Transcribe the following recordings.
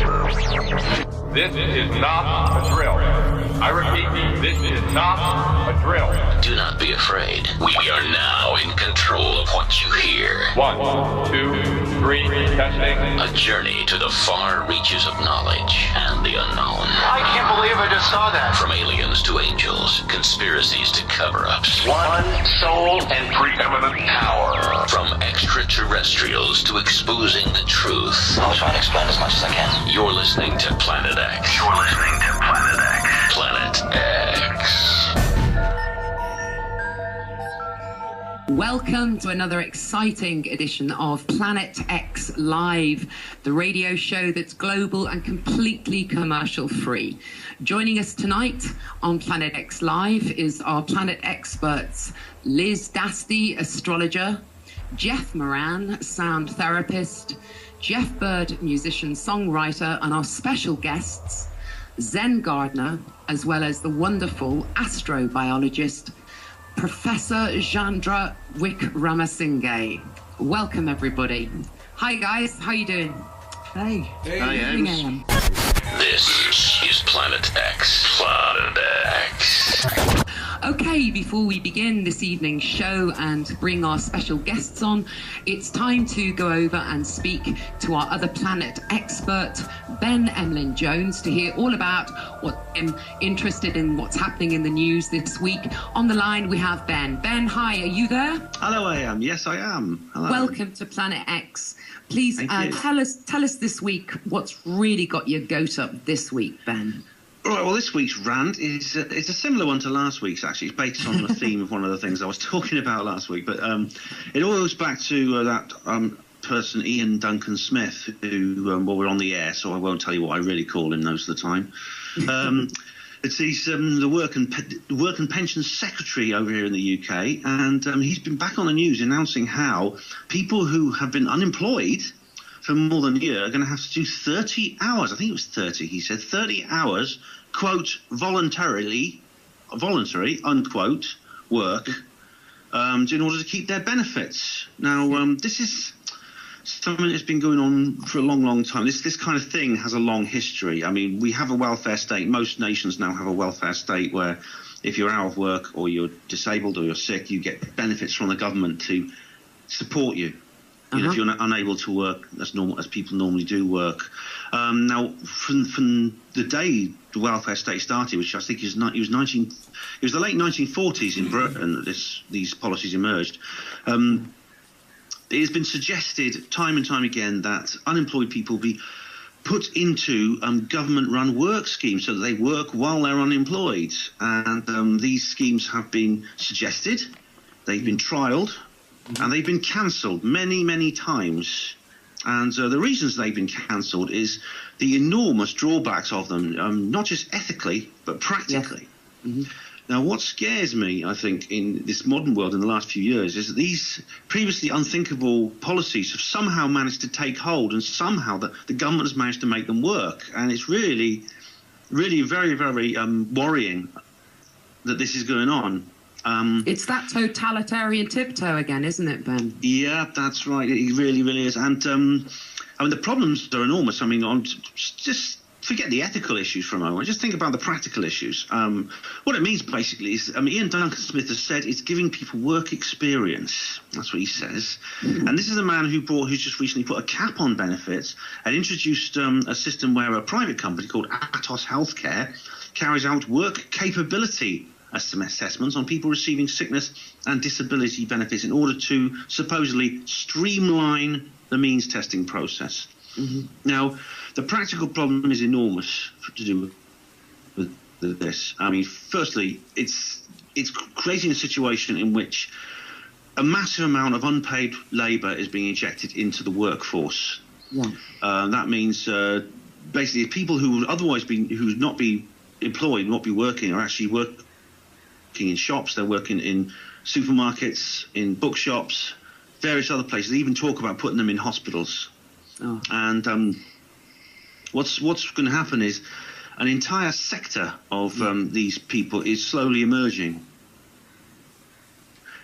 This is not a drill. I repeat, this is not a drill. Do not be afraid. We are now in control of what you hear. 1, 2, 3, testing. A journey to the far reaches of knowledge and the unknown. I can't believe I just saw that. From aliens to angels, conspiracies to cover-ups. One soul and Preeminent power. From extraterrestrials to exposing the truth. I'll try to explain as much as I can. You're listening to Planet X. You're listening to Planet X. Planet X. Welcome to another exciting edition of Planet X Live, the radio show that's global and completely commercial free. Joining us tonight on Planet X Live is our Planet experts, Liz Dasty, astrologer, Jeff Moran, sound therapist, Geoff Byrd, musician, songwriter, and our special guests, Zen Gardner, as well as the wonderful astrobiologist, Professor Chandra Wickramasinghe. Welcome, everybody. Hi, guys. How you doing? Hey. Hey. This is Planet X. Planet X. Okay, before we begin this evening's show and bring our special guests on, it's time to go over and speak to our other planet expert, Ben Emlyn Jones, to hear all about what I'm interested in what's happening in the news this week. On the line, we have Ben. Ben, hi, are you there? Hello, I am. Yes, I am. Hello. Welcome to Planet X. Please Thank you. tell us this week what's really got your goat up this week, Ben. Right, well, this week's rant is it's a similar one to last week's, actually. It's based on the theme of one of the things I was talking about last week. But it all goes back to that person, Ian Duncan Smith, who, well, we're on the air, so I won't tell you what I really call him most of the time. He's the work and pensions secretary over here in the UK, and he's been back on the news announcing how people who have been unemployed for more than a year are going to have to do 30 hours. I think it was 30, he said, 30 hours, quote, voluntary, unquote, work in order to keep their benefits. Now, this is something that's been going on for a long, long time. This kind of thing has a long history. I mean, we have a welfare state. Most nations now have a welfare state where if you're out of work or you're disabled or you're sick, you get benefits from the government to support you. You know, if you're unable to work as people normally do work. Now, from the day the welfare state started, which I think it was the late 1940s in Britain that these policies emerged. It has been suggested time and time again that unemployed people be put into government-run work schemes so that they work while they're unemployed. And these schemes have been suggested, they've been trialled, and they've been cancelled many, many times. And the reasons they've been cancelled is the enormous drawbacks of them, not just ethically, but practically. Yes. Mm-hmm. Now, what scares me, I think, in this modern world in the last few years is that these previously unthinkable policies have somehow managed to take hold, and somehow the government has managed to make them work. And it's really, really very, very worrying that this is going on. It's that totalitarian tiptoe again, isn't it, Ben? Yeah, that's right. It really, really is. And I mean, the problems are enormous. I mean, just forget the ethical issues for a moment. Just think about the practical issues. What it means basically is, Ian Duncan Smith has said it's giving people work experience. That's what he says. Mm-hmm. And this is a man who's just recently put a cap on benefits and introduced a system where a private company called Atos Healthcare carries out work capability assessments on people receiving sickness and disability benefits in order to supposedly streamline the means testing process. Mm-hmm. Now, the practical problem is enormous to do with this. I mean, firstly, it's creating a situation in which a massive amount of unpaid labour is being injected into the workforce. Yeah. That means basically people who would otherwise who not be employed, not be working, are actually working in shops. They're working in supermarkets, in bookshops, various other places. They even talk about putting them in hospitals. Oh. And what's going to happen is an entire sector of these people is slowly emerging.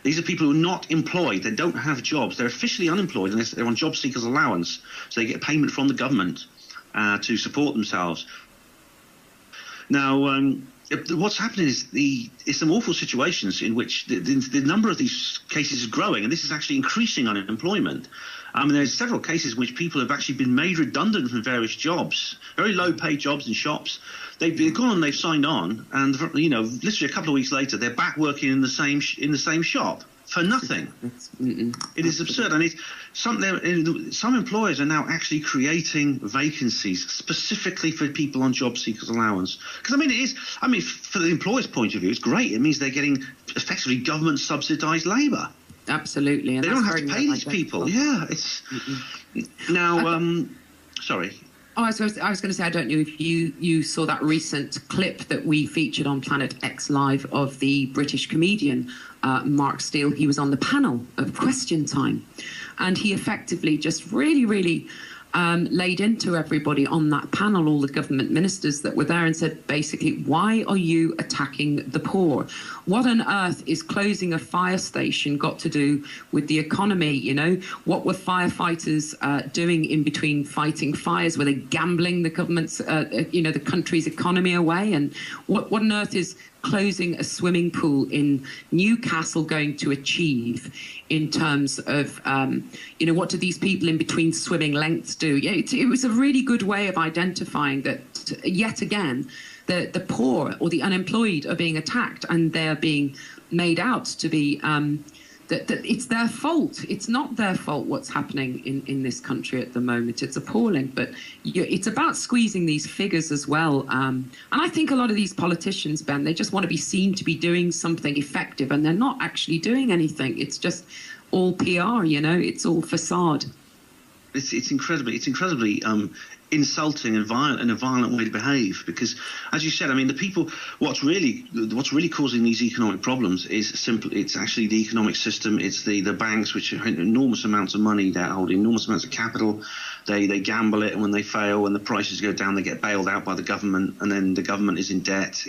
These are people who are not employed. They don't have jobs. They're officially unemployed unless they're on job seekers allowance, so they get payment from the government. to support themselves. Now, what's happening is some awful situations in which the number of these cases is growing, and this is actually increasing unemployment. I mean, there's several cases in which people have actually been made redundant from various jobs, very low-paid jobs in shops. They've gone and they've signed on, and literally a couple of weeks later, they're back working in the same shop for nothing. It is absurd, and some employers are now actually creating vacancies specifically for people on job seekers allowance. Because for the employer's point of view, it's great. It means they're getting effectively government subsidised labour. Absolutely, and they don't have to pay these people. Yeah, it's now. Sorry. Oh, I was going to say, I don't know if you saw that recent clip that we featured on Planet X Live of the British comedian Mark Steele. He was on the panel of Question Time, and he effectively just really laid into everybody on that panel, all the government ministers that were there, and said basically, why are you attacking the poor? What on earth is closing a fire station got to do with the economy? What were firefighters doing in between fighting fires? Were they gambling the government's, the country's economy away? And what on earth is closing a swimming pool in Newcastle going to achieve in terms of, what do these people in between swimming lengths do? Yeah, it was a really good way of identifying that, yet again, the poor or the unemployed are being attacked, and they're being made out to be that it's their fault. It's not their fault what's happening in this country at the moment. It's appalling, but it's about squeezing these figures as well. And I think a lot of these politicians, Ben, they just want to be seen to be doing something effective, and they're not actually doing anything. It's just all PR, it's all facade. It's incredibly insulting and violent, and a violent way to behave, because, as you said, the people, what's really causing these economic problems is it's actually the economic system. It's the banks, which have enormous amounts of money, they hold enormous amounts of capital. They gamble it, and when they fail, when the prices go down, they get bailed out by the government, and then the government is in debt.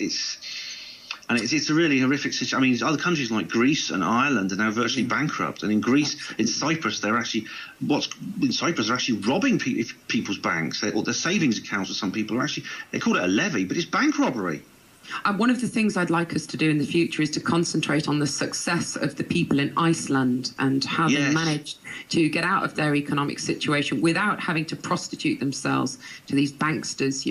It's a really horrific situation. Other countries like Greece and Ireland are now virtually bankrupt. And in Greece, in Cyprus, they're actually robbing people's banks. Or their savings accounts for some people they call it a levy, but it's bank robbery. One of the things I'd like us to do in the future is to concentrate on the success of the people in Iceland and how they managed to get out of their economic situation without having to prostitute themselves to these banksters,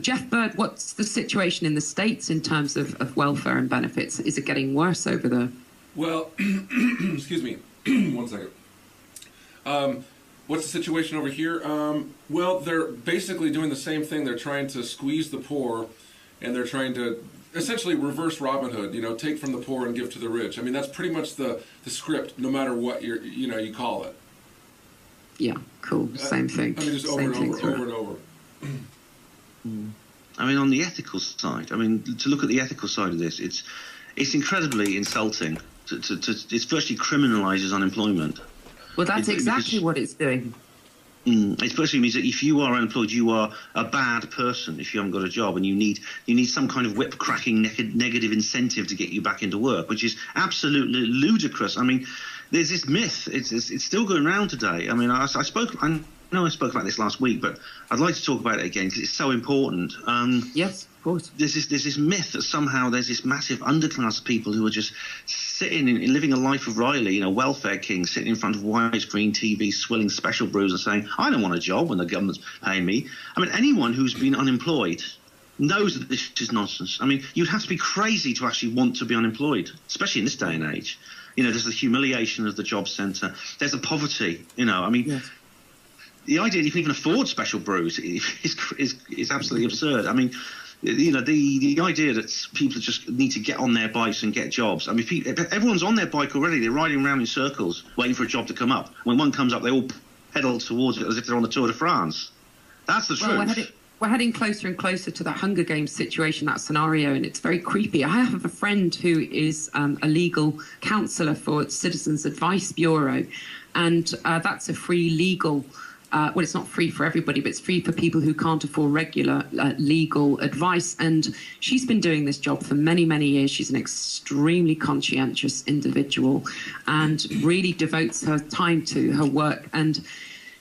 Geoff Byrd, what's the situation in the States in terms of welfare and benefits? Is it getting worse over there? Well, excuse me, 1 second. What's the situation over here? Well, they're basically doing the same thing. They're trying to squeeze the poor, and they're trying to essentially reverse Robin Hood, take from the poor and give to the rich. That's pretty much the script, no matter what you call it. Yeah, cool. Same thing. Just over and over. On the ethical side, to look at the ethical side of this, it's incredibly insulting. It virtually criminalises unemployment. Well, that's exactly what it's doing. It basically means that if you are unemployed, you are a bad person if you haven't got a job, and you need some kind of whip-cracking negative incentive to get you back into work, which is absolutely ludicrous. There's this myth. It's still going around today. I spoke about this last week, but I'd like to talk about it again because it's so important. Yes, of course. There's this myth that somehow there's this massive underclass of people who are just sitting and living a life of Riley, welfare kings, sitting in front of widescreen TV, swilling special brews and saying, I don't want a job when the government's paying me. Anyone who's been unemployed knows that this is nonsense. You'd have to be crazy to actually want to be unemployed, especially in this day and age. There's the humiliation of the job centre. There's the poverty, Yes. The idea that you can even afford special brews is absolutely absurd. The idea that people just need to get on their bikes and get jobs. Everyone's on their bike already. They're riding around in circles waiting for a job to come up. When one comes up, they all pedal towards it as if they're on the Tour de France. That's the truth. We're heading closer and closer to the Hunger Games situation, that scenario, and it's very creepy. I have a friend who is a legal counsellor for Citizens Advice Bureau, and that's a free legal well, it's not free for everybody, but it's free for people who can't afford regular legal advice. And she's been doing this job for many, many years. She's an extremely conscientious individual and really devotes her time to her work. And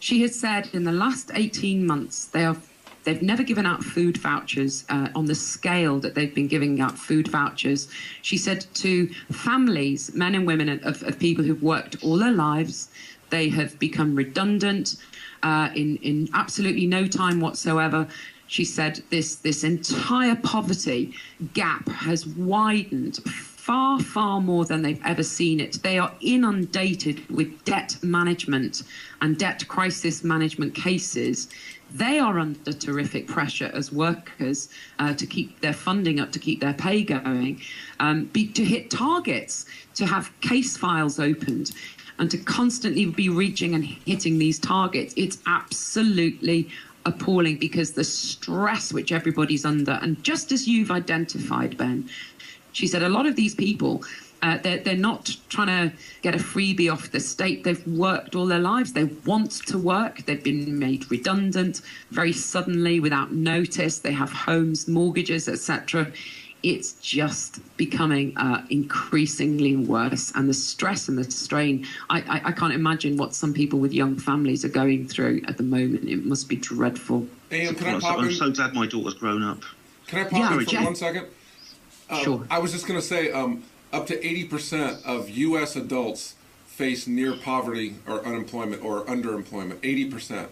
She has said in the last 18 months they've never given out food vouchers on the scale that they've been giving out food vouchers. She said to families, men and women of people who've worked all their lives, they have become redundant in absolutely no time whatsoever. She said this entire poverty gap has widened far, far more than they've ever seen it. They are inundated with debt management and debt crisis management cases. They are under terrific pressure as workers to keep their funding up, to keep their pay going, to hit targets, to have case files opened, and to constantly be reaching and hitting these targets. It's absolutely appalling, because the stress which everybody's under, and just as you've identified, Ben, she said a lot of these people, they're not trying to get a freebie off the state. They've worked all their lives. They want to work. They've been made redundant very suddenly without notice. They have homes, mortgages, etc. It's just becoming increasingly worse. And the stress and the strain, I can't imagine what some people with young families are going through at the moment. It must be dreadful. And can I pop in? I'm so glad my daughter's grown up. Can I pop in for Jeff. 1 second? Sure. I was just going to say, up to 80% of U.S. adults face near poverty or unemployment or underemployment. 80%.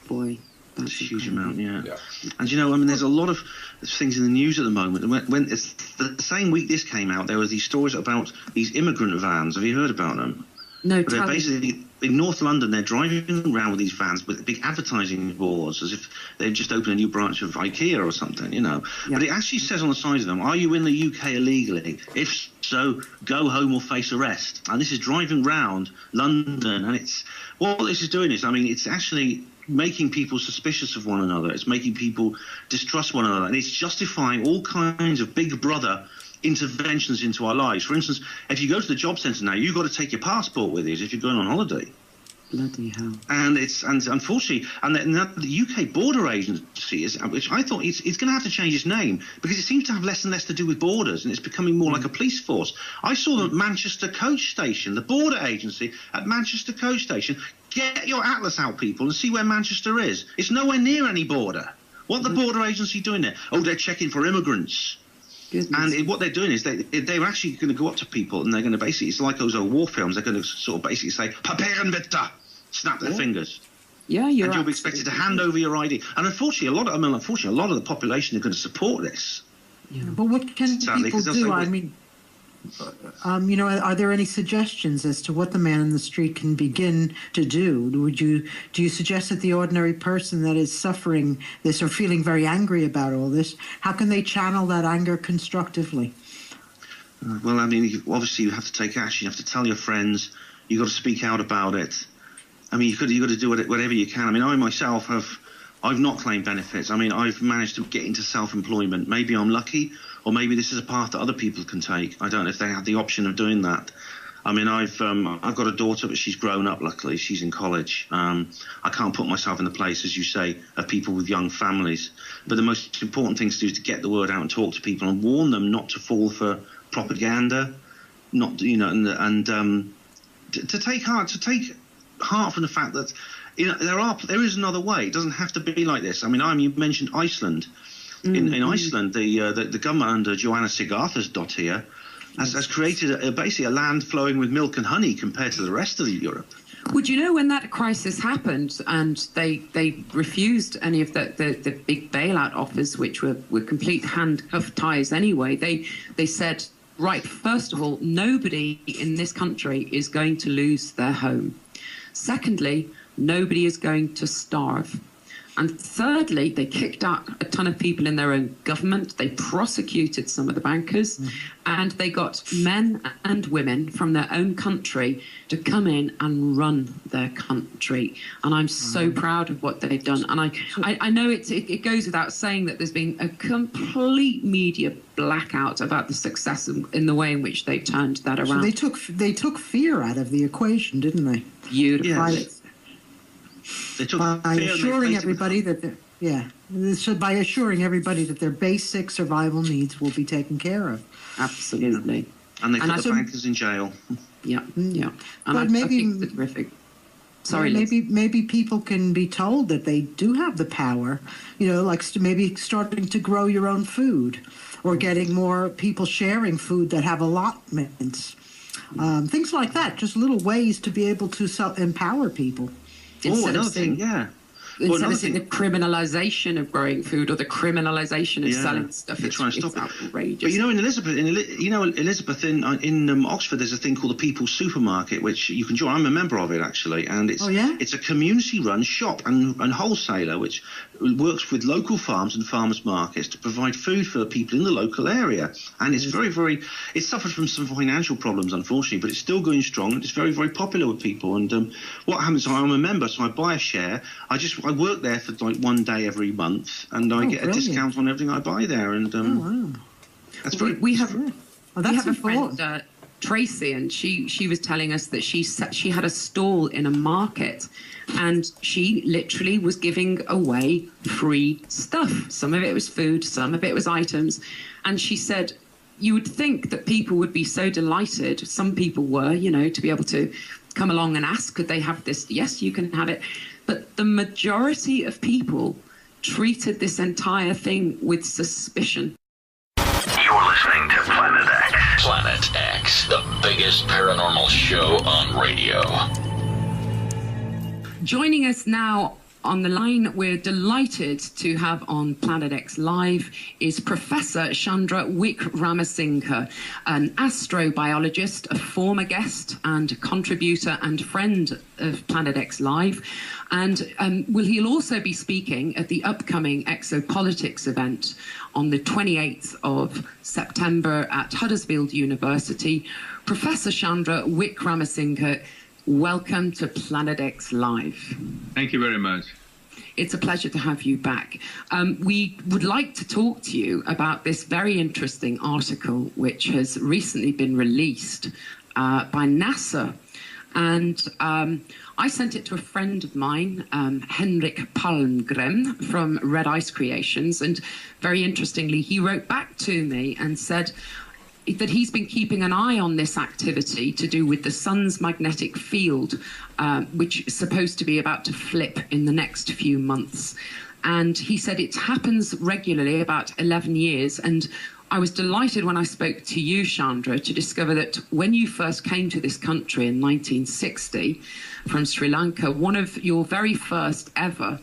Boy, That's a huge amount, yeah. Yeah. And you know, I mean, there's a lot of things in the news at the moment. When it's the same week this came out, there were these stories about these immigrant vans. Have you heard about them? No, They're basically in North London. They're driving around with these vans with big advertising boards, as if they've just opened a new branch of IKEA or something, you know. Yeah. But it actually says on the side of them, "Are you in the UK illegally? If so, go home or face arrest." And this is driving round London, and it's what this is doing is, I mean, it's actually making people suspicious of one another. It's making people distrust one another, and it's justifying all kinds of Big Brother interventions into our lives. For instance, if you go to the job centre now, you've got to take your passport with you if you're going on holiday. Bloody hell. And unfortunately, and the UK Border Agency is, which I thought it's going to have to change its name, because it seems to have less and less to do with borders, and it's becoming more like a police force. I saw the Manchester coach station, the Border Agency at Manchester coach station. Get your atlas out, people, and see where Manchester is. It's nowhere near any border. What the Border Agency doing there? Oh, they're checking for immigrants. Goodness. And what they're doing is they're actually going to go up to people, and they're going to basically, it's like those old war films, they're going to sort of basically say, "Papieren bitte," snap their fingers. Yeah, you're And you'll be expected to hand over your ID. And unfortunately, a lot of the population are going to support this. Yeah. But what can Sadly, people 'cause they'll do? say, I mean, you know, are there any suggestions as to what the man in the street can begin to do? Do you suggest that the ordinary person that is suffering this or feeling very angry about all this, how can they channel that anger constructively? Well, I mean, obviously you have to take action. You have to tell your friends. You've got to speak out about it. I mean, you've got to do whatever you can. I mean, I myself I've not claimed benefits. I mean, I've managed to get into self-employment. Maybe I'm lucky, or maybe this is a path that other people can take. I don't know if they have the option of doing that. I mean, I've got a daughter, but she's grown up, luckily. She's in college. I can't put myself in the place, as you say, of people with young families. But the most important thing to do is to get the word out and talk to people and warn them not to fall for propaganda, not, you know, and to take heart from the fact that, you know, there is another way. It doesn't have to be like this. I mean, you mentioned Iceland. In Iceland, the government under Johanna Sigurðardóttir has created basically a land flowing with milk and honey compared to the rest of Europe. Would you know, when that crisis happened and they refused any of the big bailout offers, which were complete handcuff ties anyway, they said, right, first of all, nobody in this country is going to lose their home. Secondly, nobody is going to starve. And thirdly, they kicked out a ton of people in their own government. They prosecuted some of the bankers, and they got men and women from their own country to come in and run their country. And I'm so proud of what they've done. And I know it goes without saying that there's been a complete media blackout about the success in the way in which they've turned that around. So they took fear out of the equation, didn't they? Beautiful. Yes. They took By assuring everybody that by assuring everybody that their basic survival needs will be taken care of. Absolutely. And they put the bankers in jail. Yeah, yeah. And But I think it's terrific. Sorry, maybe people can be told that they do have the power, like maybe starting to grow your own food, or getting more people sharing food that have allotments, things like that. Just little ways to be able to empower people. Another thing, yeah. Instead of the criminalisation of growing food or the criminalisation of selling stuff, they're trying to stop it. Outrageous. But in Elizabeth, in Oxford, there's a thing called the People's Supermarket, which you can join. I'm a member of it actually, and it's a community-run shop and wholesaler which works with local farms and farmers markets to provide food for people in the local area. And it's it suffered from some financial problems, unfortunately, but it's still going strong. And it's very, very popular with people. And what happens? I'm a member, so I buy a share. I work there for like 1 day every month, and I get a discount on everything I buy there. And that's very. We have a friend, Tracy, and she was telling us that she had a stall in a market, and she literally was giving away free stuff. Some of it was food, some of it was items, and she said, you would think that people would be so delighted. Some people were, to be able to come along and ask, could they have this? Yes, you can have it. But the majority of people treated this entire thing with suspicion. You're listening to Planet X. Planet X, the biggest paranormal show on radio. Joining us now on the line, we're delighted to have on Planet X Live, is Professor Chandra Wickramasinghe, an astrobiologist, a former guest and contributor and friend of Planet X Live. And he'll also be speaking at the upcoming Exopolitics event on the 28th of September at Huddersfield University. Professor Chandra Wickramasinghe, welcome to Planet X Live. Thank you very much. It's a pleasure to have you back. We would like to talk to you about this very interesting article which has recently been released by NASA. And I sent it to a friend of mine, Henrik Palmgren from Red Ice Creations. And very interestingly, he wrote back to me and said that he's been keeping an eye on this activity to do with the sun's magnetic field, which is supposed to be about to flip in the next few months. And he said it happens regularly, about 11 years. And I was delighted when I spoke to you, Chandra, to discover that when you first came to this country in 1960 from Sri Lanka, one of your very first ever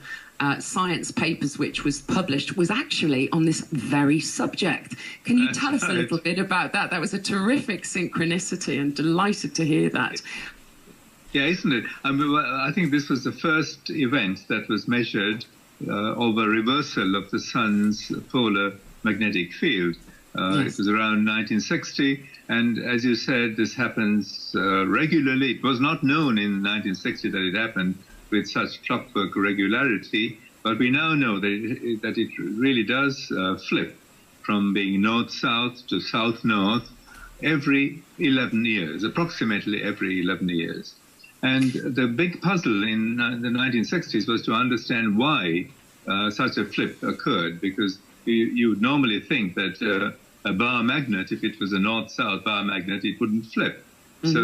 science papers which was published was actually on this very subject. Can you tell us a little bit about that? That was a terrific synchronicity, and delighted to hear that. Yeah, isn't it? I think this was the first event that was measured of a reversal of the sun's polar magnetic field. It was around 1960, and as you said, this happens regularly. It was not known in 1960 that it happened with such clockwork regularity, but we now know that it really does flip from being north-south to south-north every 11 years, approximately every 11 years. And the big puzzle in the 1960s was to understand why such a flip occurred, because you would normally think that a bar magnet, if it was a north-south bar magnet, it wouldn't flip. Mm-hmm. So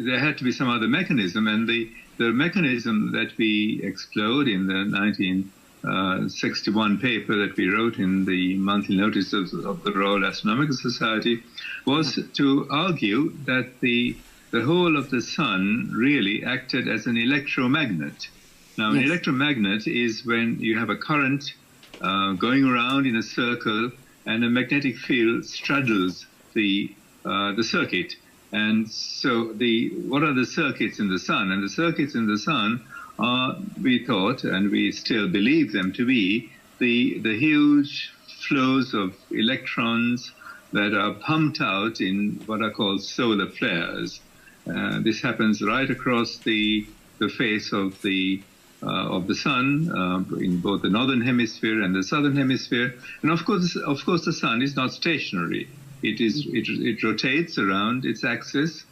there had to be some other mechanism, and the mechanism that we explored in the 1961 paper that we wrote in the monthly notice of the Royal Astronomical Society was to argue that the whole of the sun really acted as an electromagnet. Now, an electromagnet is when you have a current going around in a circle, and a magnetic field straddles the circuit. And so what are the circuits in the sun? And the circuits in the sun are, we thought, and we still believe them to be, the huge flows of electrons that are pumped out in what are called solar flares. This happens right across the face of the sun, in both the northern hemisphere and the southern hemisphere. And of course, the sun is not stationary. It rotates around its axis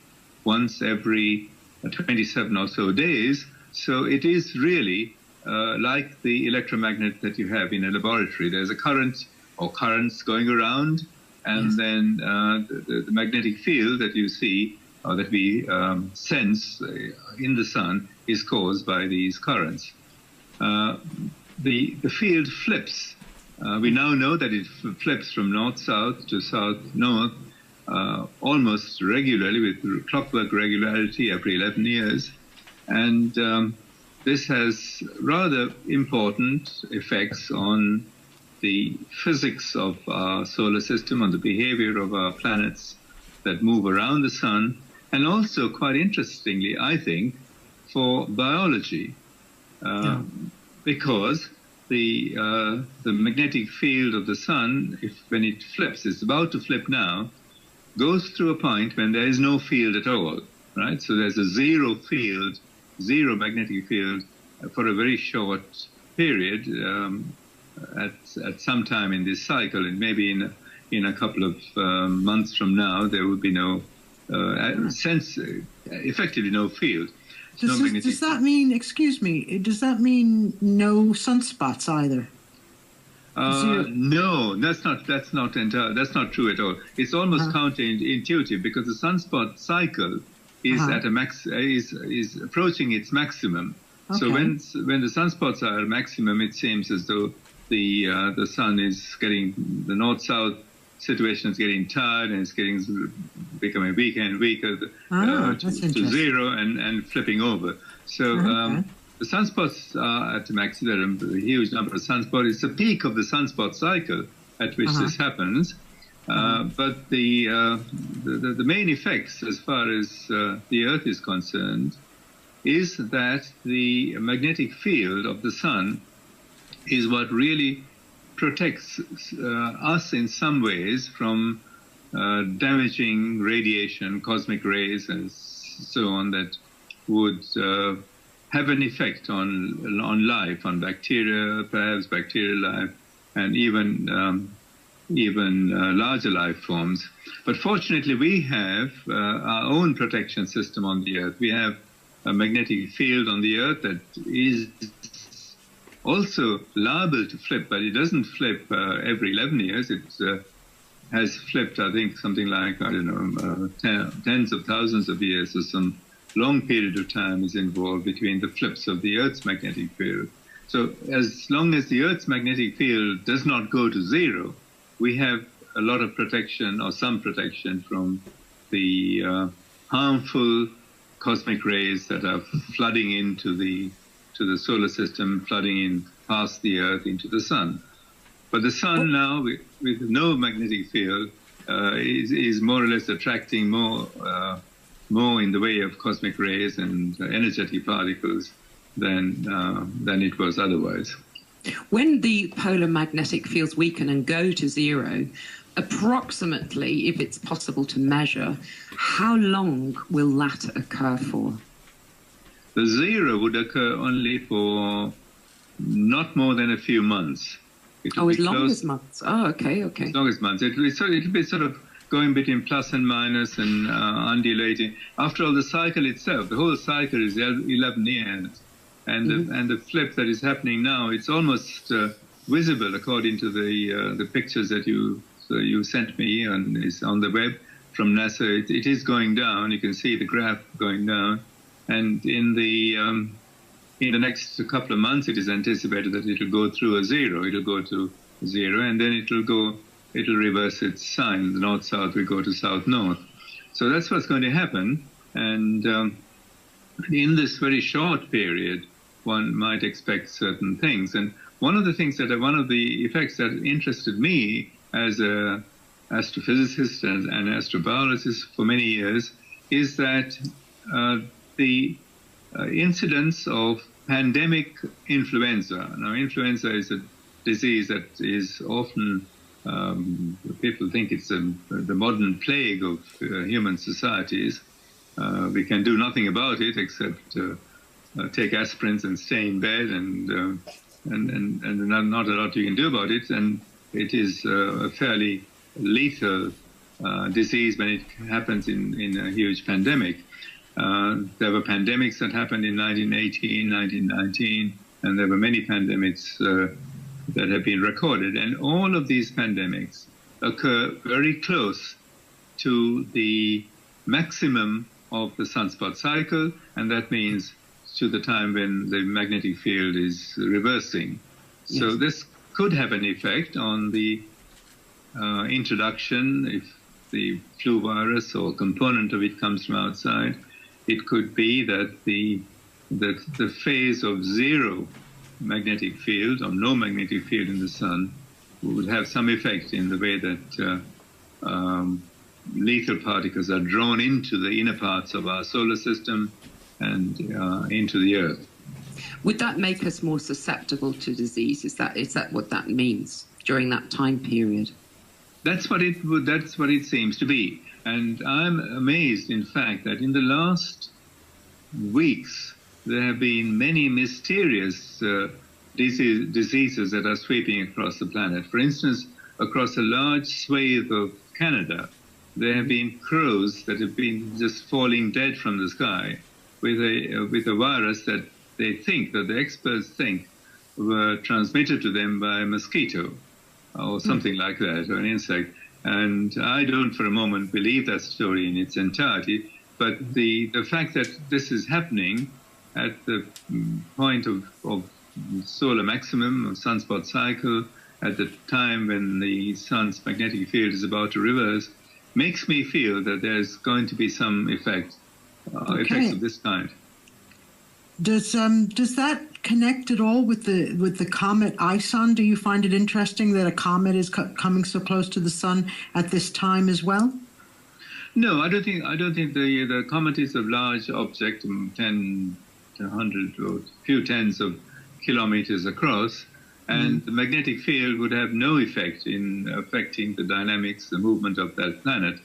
once every 27 or so days. So it is really like the electromagnet that you have in a laboratory. There's a current or currents going around, and then the magnetic field that you see or that we sense in the sun is caused by these currents. The field flips. We now know that it flips from north-south to south-north almost regularly, with clockwork regularity every 11 years. And this has rather important effects on the physics of our solar system, on the behavior of our planets that move around the sun, and also, quite interestingly, I think, for biology, because the magnetic field of the sun, when it flips, it's about to flip now, goes through a point when there is no field at all, right? So there's a zero field, zero magnetic field for a very short period at some time in this cycle, and maybe in a couple of months from now there will be no effectively no field. Does that mean, excuse me, does that mean no sunspots either? No, that's not true at all. It's almost counterintuitive, because the sunspot cycle is at a is approaching its maximum. Okay. So when the sunspots are at maximum, it seems as though the sun is the north-south situation is getting tired, and it's becoming weaker and weaker to zero and flipping over. So the sunspots are at max. There are a huge number of sunspots. It's the peak of the sunspot cycle at which this happens. But the main effects, as far as the Earth is concerned, is that the magnetic field of the sun is what really protects us in some ways from damaging radiation, cosmic rays, and so on, that would have an effect on life, on bacteria, perhaps bacterial life, and even larger life forms. But fortunately, we have our own protection system on the Earth. We have a magnetic field on the Earth that is also liable to flip, but it doesn't flip every 11 years. It has flipped, I think, something like, tens of thousands of years, or some long period of time is involved between the flips of the Earth's magnetic field. So as long as the Earth's magnetic field does not go to zero, we have a lot of protection, or some protection, from the harmful cosmic rays that are flooding into the solar system, flooding in past the Earth into the sun. But the sun now, with no magnetic field, is more or less attracting more in the way of cosmic rays and energetic particles than it was otherwise. When the polar magnetic fields weaken and go to zero, approximately, if it's possible to measure, how long will that occur for? The zero would occur only for not more than a few months. As long as months. Oh, okay. As long as months. It'll be sort of going between plus and minus and undulating. After all, the cycle itself, the whole cycle is 11 years. And the flip that is happening now, it's almost visible according to the pictures that you sent me is on the web from NASA. It is going down. You can see the graph going down. And in the next couple of months, it is anticipated that it'll go through a zero. It'll go to zero, and then it'll reverse its sign. The north-south will go to south-north. So that's what's going to happen. And in this very short period, one might expect certain things. And one of the effects that interested me as an astrophysicist and astrobiologist for many years is that the incidence of pandemic influenza. Now, influenza is a disease that is often, people think it's the modern plague of human societies. We can do nothing about it except take aspirins and stay in bed, and not a lot you can do about it. And it is a fairly lethal disease when it happens in a huge pandemic. There were pandemics that happened in 1918, 1919, and there were many pandemics that have been recorded. And all of these pandemics occur very close to the maximum of the sunspot cycle, and that means to the time when the magnetic field is reversing. So Yes. this could have an effect on the introduction. If the flu virus or component of it comes from outside, it could be that the phase of zero magnetic field or no magnetic field in the sun would have some effect in the way that lethal particles are drawn into the inner parts of our solar system and into the Earth. Would that make us more susceptible to disease? Is that what that means during that time period? That's what it seems to be. And I'm amazed, in fact, that in the last weeks there have been many mysterious diseases that are sweeping across the planet. For instance, across a large swathe of Canada, there have been crows that have been just falling dead from the sky with a virus that the experts think were transmitted to them by a mosquito or something like that, or an insect. And I don't for a moment believe that story in its entirety, but the fact that this is happening at the point of solar maximum, of sunspot cycle, at the time when the sun's magnetic field is about to reverse, makes me feel that there's going to be some effects of this kind. Does that connect at all with the comet ISON? Do you find it interesting that a comet is coming so close to the sun at this time as well? No, I don't think the comet is a large object, 10 to 100 or a few tens of kilometers across, and the magnetic field would have no effect in affecting the dynamics, the movement of that planet.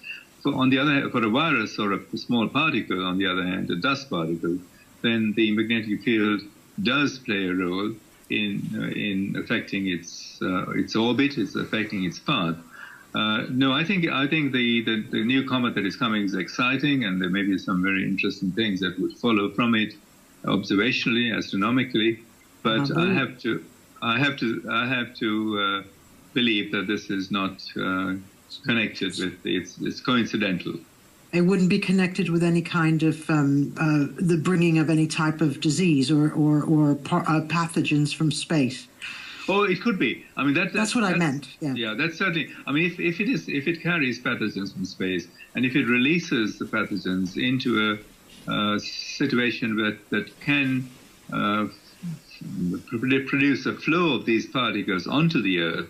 On the other hand, for a virus or a small particle, on the other hand, a dust particle, then the magnetic field does play a role in affecting its orbit, it's affecting its path. No, I think the new comet that is coming is exciting, and there may be some very interesting things that would follow from it, observationally, astronomically. But I have to believe that this is not connected with it's coincidental. It wouldn't be connected with any kind of the bringing of any type of disease or pathogens from space. Oh, it could be. I mean, that's what I meant. Yeah. Yeah, that's certainly. I mean, if it carries pathogens from space, and if it releases the pathogens into a situation that can produce a flow of these particles onto the Earth,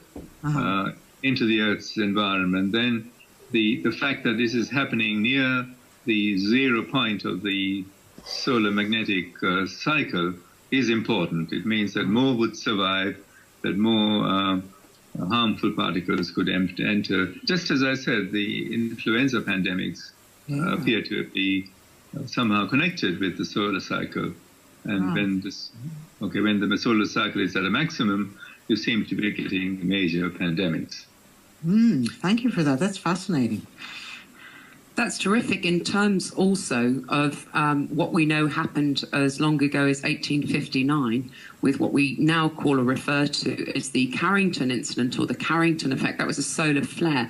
into the Earth's environment, then the fact that this is happening near the 0 point of the solar magnetic cycle is important. It means that more would survive, that more harmful particles could enter. Just as I said, the influenza pandemics appear to be somehow connected with the solar cycle. And when the solar cycle is at a maximum, you seem to be getting major pandemics. Thank you for that. That's fascinating. That's terrific in terms also of what we know happened as long ago as 1859 with what we now call or refer to as the Carrington incident or the Carrington effect. That was a solar flare.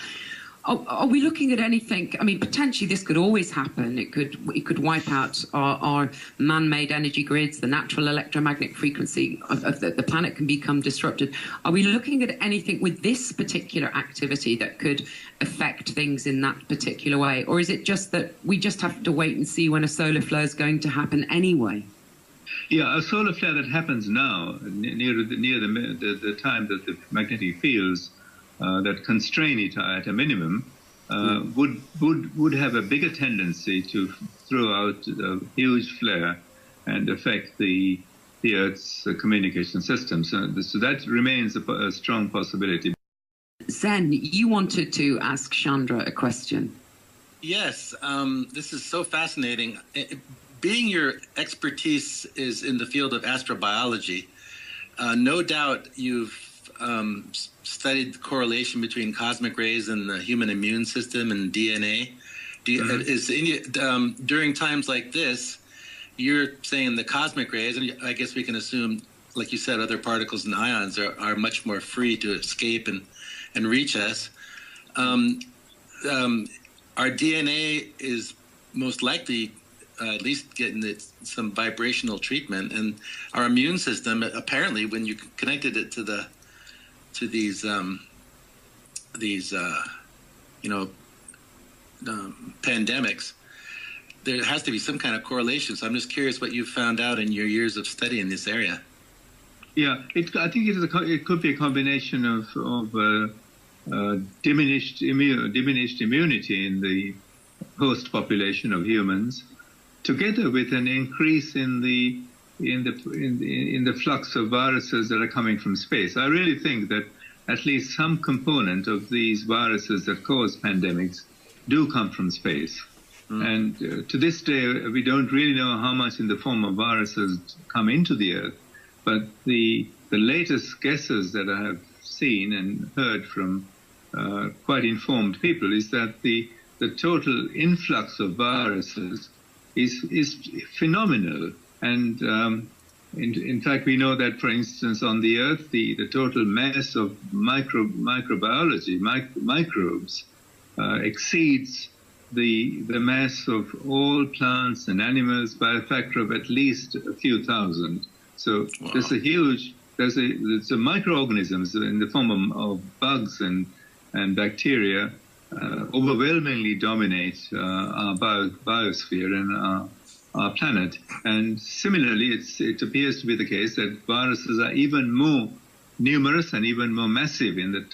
Are we looking at anything? I mean, potentially this could always happen. It could wipe out our man-made energy grids. The natural electromagnetic frequency of the planet can become disrupted. Are we looking at anything with this particular activity that could affect things in that particular way? Or is it just that we just have to wait and see when a solar flare is going to happen anyway? Yeah, a solar flare that happens now, near the time that the magnetic fields that constrain it at a minimum, would have a bigger tendency to throw out a huge flare and affect the Earth's communication system. So that remains a strong possibility. Zen, you wanted to ask Chandra a question. Yes, this is so fascinating. Being your expertise is in the field of astrobiology, no doubt you've studied the correlation between cosmic rays and the human immune system and DNA. During times like this, you're saying the cosmic rays, and I guess we can assume, like you said, other particles and ions are much more free to escape and reach us. Our DNA is most likely at least getting some vibrational treatment, and our immune system apparently, when you connected it to these pandemics, there has to be some kind of correlation. So I'm just curious what you found out in your years of study in this area. Yeah, I think it could be a combination of diminished immunity in the host population of humans, together with an increase in the flux of viruses that are coming from space. I really think that at least some component of these viruses that cause pandemics do come from space. And to this day, we don't really know how much in the form of viruses come into the Earth. But the latest guesses that I have seen and heard from quite informed people is that the total influx of viruses is phenomenal. And in fact, we know that, for instance, on the Earth, the total mass of microbiology, microbes, exceeds the mass of all plants and animals by a factor of at least a few thousand. So wow. There's a microorganisms in the form of bugs and bacteria overwhelmingly dominate our biosphere and our planet. And similarly, it appears to be the case that viruses are even more numerous and even more massive in their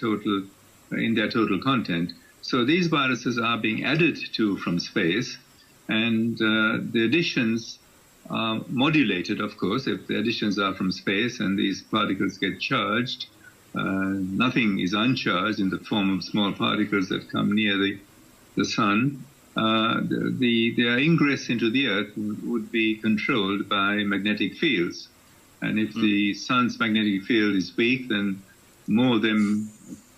total content. So these viruses are being added to from space, and the additions are modulated, of course, if the additions are from space and these particles get charged. Nothing is uncharged in the form of small particles that come near the sun. Their ingress into the Earth would be controlled by magnetic fields. And if the sun's magnetic field is weak, then more of them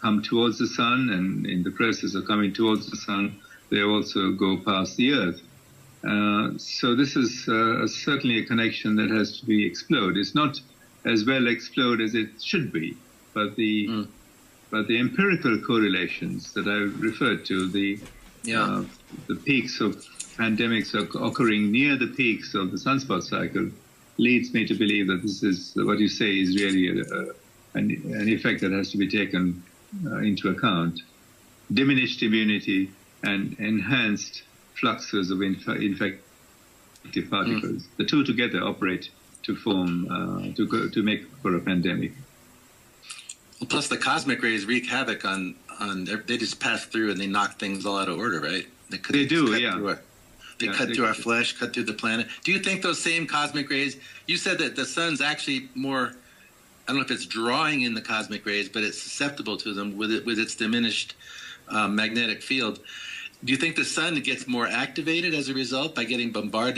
come towards the sun, and in the process of coming towards the sun, they also go past the Earth. So this is certainly a connection that has to be explored. It's not as well explored as it should be, but the empirical correlations that I referred to, the peaks of pandemics occurring near the peaks of the sunspot cycle, leads me to believe that this is what you say is really an effect that has to be taken into account. Diminished immunity and enhanced fluxes of infective particles. The two together operate to form, to make for a pandemic. Well, plus the cosmic rays wreak havoc on they just pass through and they knock things all out of order, right? They do, yeah. They cut through our flesh, cut through the planet. Do you think those same cosmic rays, you said that the sun's actually more, I don't know if it's drawing in the cosmic rays, but it's susceptible to them with its diminished magnetic field. Do you think the sun gets more activated as a result by getting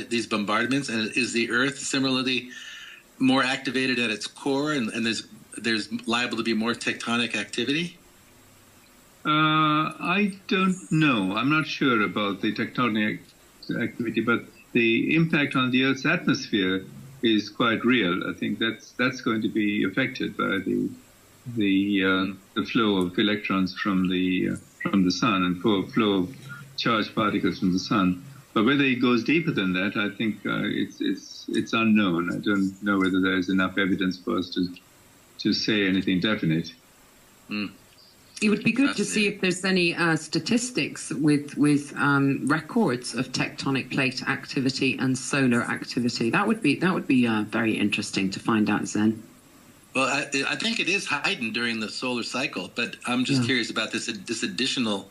these bombardments? And is the Earth similarly more activated at its core, and there's liable to be more tectonic activity? I don't know. I'm not sure about the tectonic activity, but the impact on the Earth's atmosphere is quite real. I think that's going to be affected by the flow of electrons from the sun and flow of charged particles from the sun. But whether it goes deeper than that, I think it's unknown. I don't know whether there is enough evidence for us to say anything definite. It would be good to see if there's any statistics with records of tectonic plate activity and solar activity. That would be very interesting to find out, Zen. Well, I think it is heightened during the solar cycle, but I'm just curious about this additional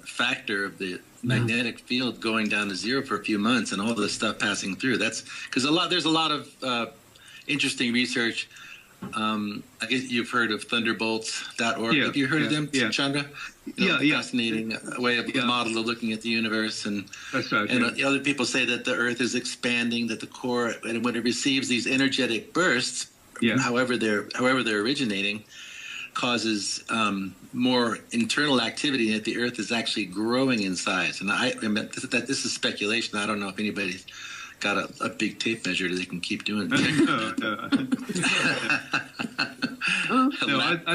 factor of the magnetic field going down to zero for a few months and all this stuff passing through. That's because there's a lot of interesting research. I guess you've heard of thunderbolts.org. Have you heard of them, Chandra? Fascinating way of model of looking at the universe. And that's right. And other people say that the Earth is expanding, that the core, and when it receives these energetic bursts, however they're originating, causes more internal activity, and that the Earth is actually growing in size. And this is speculation. I don't know if anybody's got a big tape measure that they can keep doing. A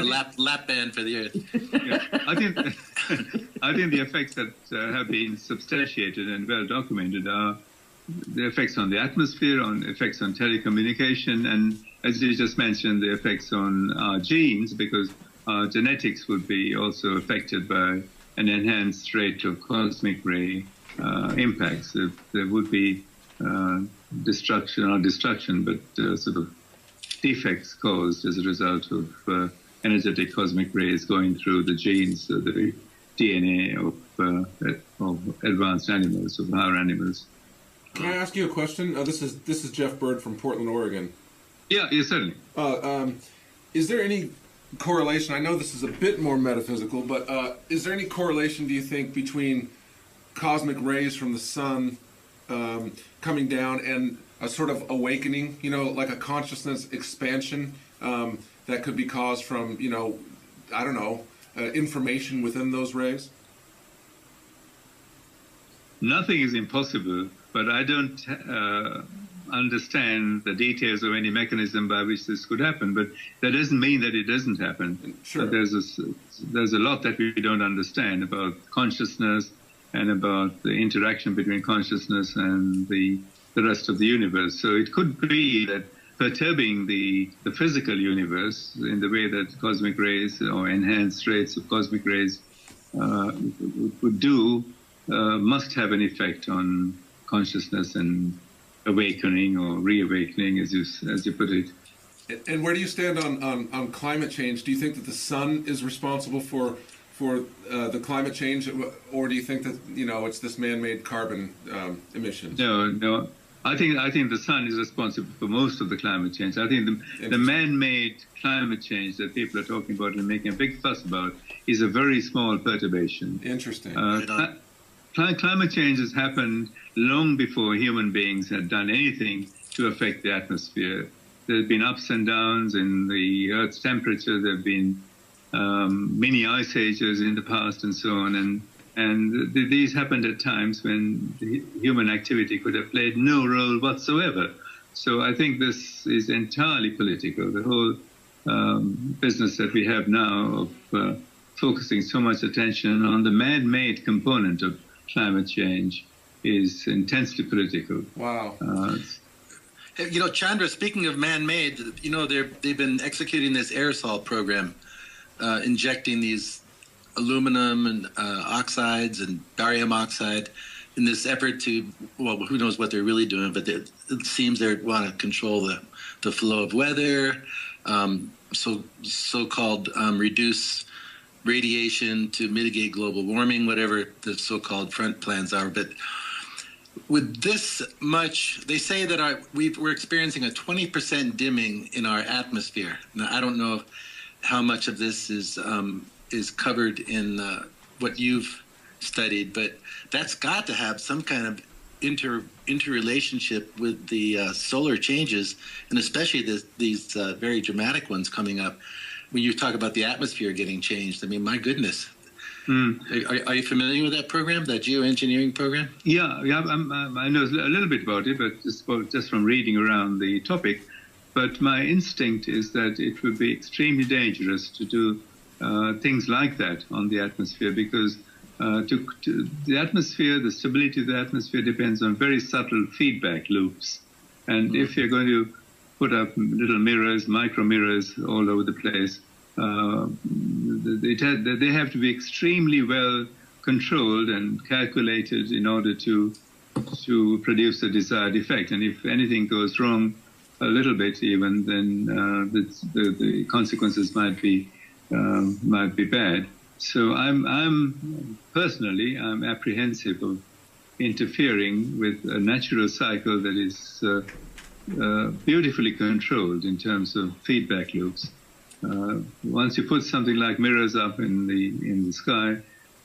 lap band for the Earth. I think the effects that have been substantiated and well documented are the effects on the atmosphere, on effects on telecommunication, and as you just mentioned, the effects on our genes, because our genetics would be also affected by an enhanced rate of cosmic ray impacts. There would be destruction, but sort of defects caused as a result of energetic cosmic rays going through the genes, the DNA of advanced animals, of higher animals. Can I ask you a question? This is Geoff Byrd from Portland, Oregon. Yeah, certainly. Is there any correlation? I know this is a bit more metaphysical, but is there any correlation, do you think, between cosmic rays from the sun coming down and a sort of awakening, like a consciousness expansion that could be caused from, I don't know, information within those rays? Nothing is impossible, but I don't understand the details of any mechanism by which this could happen. But that doesn't mean that it doesn't happen. Sure. There's a lot that we don't understand about consciousness and about the interaction between consciousness and the rest of the universe. So it could be that perturbing the physical universe in the way that cosmic rays or enhanced rates of cosmic rays would do must have an effect on consciousness and awakening or reawakening, as you put it. And where do you stand on climate change? Do you think that the sun is responsible for the climate change, or do you think that it's this man-made carbon emissions? No. I think the sun is responsible for most of the climate change. I think the man-made climate change that people are talking about and making a big fuss about is a very small perturbation. Interesting. Climate change has happened long before human beings had done anything to affect the atmosphere. There have been ups and downs in the Earth's temperature. There have been mini ice ages in the past and so on. And these happened at times when human activity could have played no role whatsoever. So I think this is entirely political. The whole business that we have now of focusing so much attention on the man-made component of climate change is intensely political. Wow. Chandra, speaking of man-made, they've been executing this aerosol program, injecting these aluminum and oxides and barium oxide in this effort to, well, who knows what they're really doing, but it seems they want to control the flow of weather, so-called reduce radiation to mitigate global warming, whatever the so-called front plans are. But with this much, they say that we're experiencing a 20% dimming in our atmosphere. Now, I don't know how much of this is covered in what you've studied, but that's got to have some kind of interrelationship with the solar changes, and especially these very dramatic ones coming up. When you talk about the atmosphere getting changed, I mean, my goodness. Are you familiar with that program, that geoengineering program? Yeah, I know a little bit about it, but just from reading around the topic. But my instinct is that it would be extremely dangerous to do things like that on the atmosphere, because the atmosphere, the stability of the atmosphere depends on very subtle feedback loops. And if you're going to put up little mirrors, micro mirrors all over the place, they have to be extremely well controlled and calculated in order to produce the desired effect. And if anything goes wrong a little bit even, then the consequences might be bad. So I'm personally apprehensive of interfering with a natural cycle that is beautifully controlled in terms of feedback loops. Once you put something like mirrors up in the sky,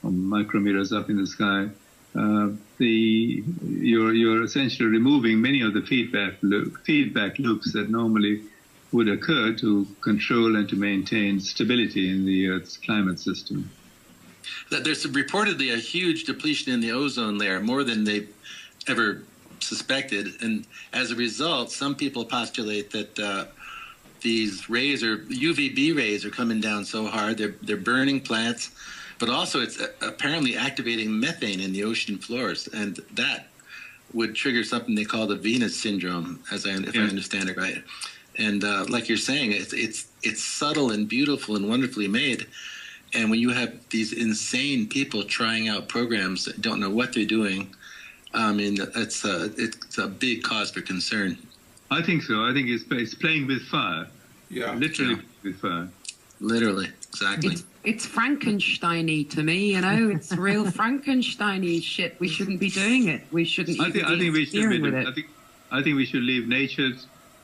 or micro mirrors up in the sky, you're essentially removing many of the feedback loops that normally would occur to control and to maintain stability in the Earth's climate system. There's reportedly a huge depletion in the ozone layer, more than they've ever suspected, and as a result, some people postulate that these rays, or UVB rays, are coming down so hard they're burning plants, but also it's apparently activating methane in the ocean floors, and that would trigger something they call the Venus syndrome, if I understand it right. And like you're saying, it's subtle and beautiful and wonderfully made. And when you have these insane people trying out programs that don't know what they're doing, I mean, it's a big cause for concern. I think so. I think it's playing with fire. Yeah. Literally with fire. Literally, exactly. It's Frankenstein-y to me, you know. It's real Frankenstein-y shit. We shouldn't be doing it. We shouldn't. I think we should with it. I think we should leave nature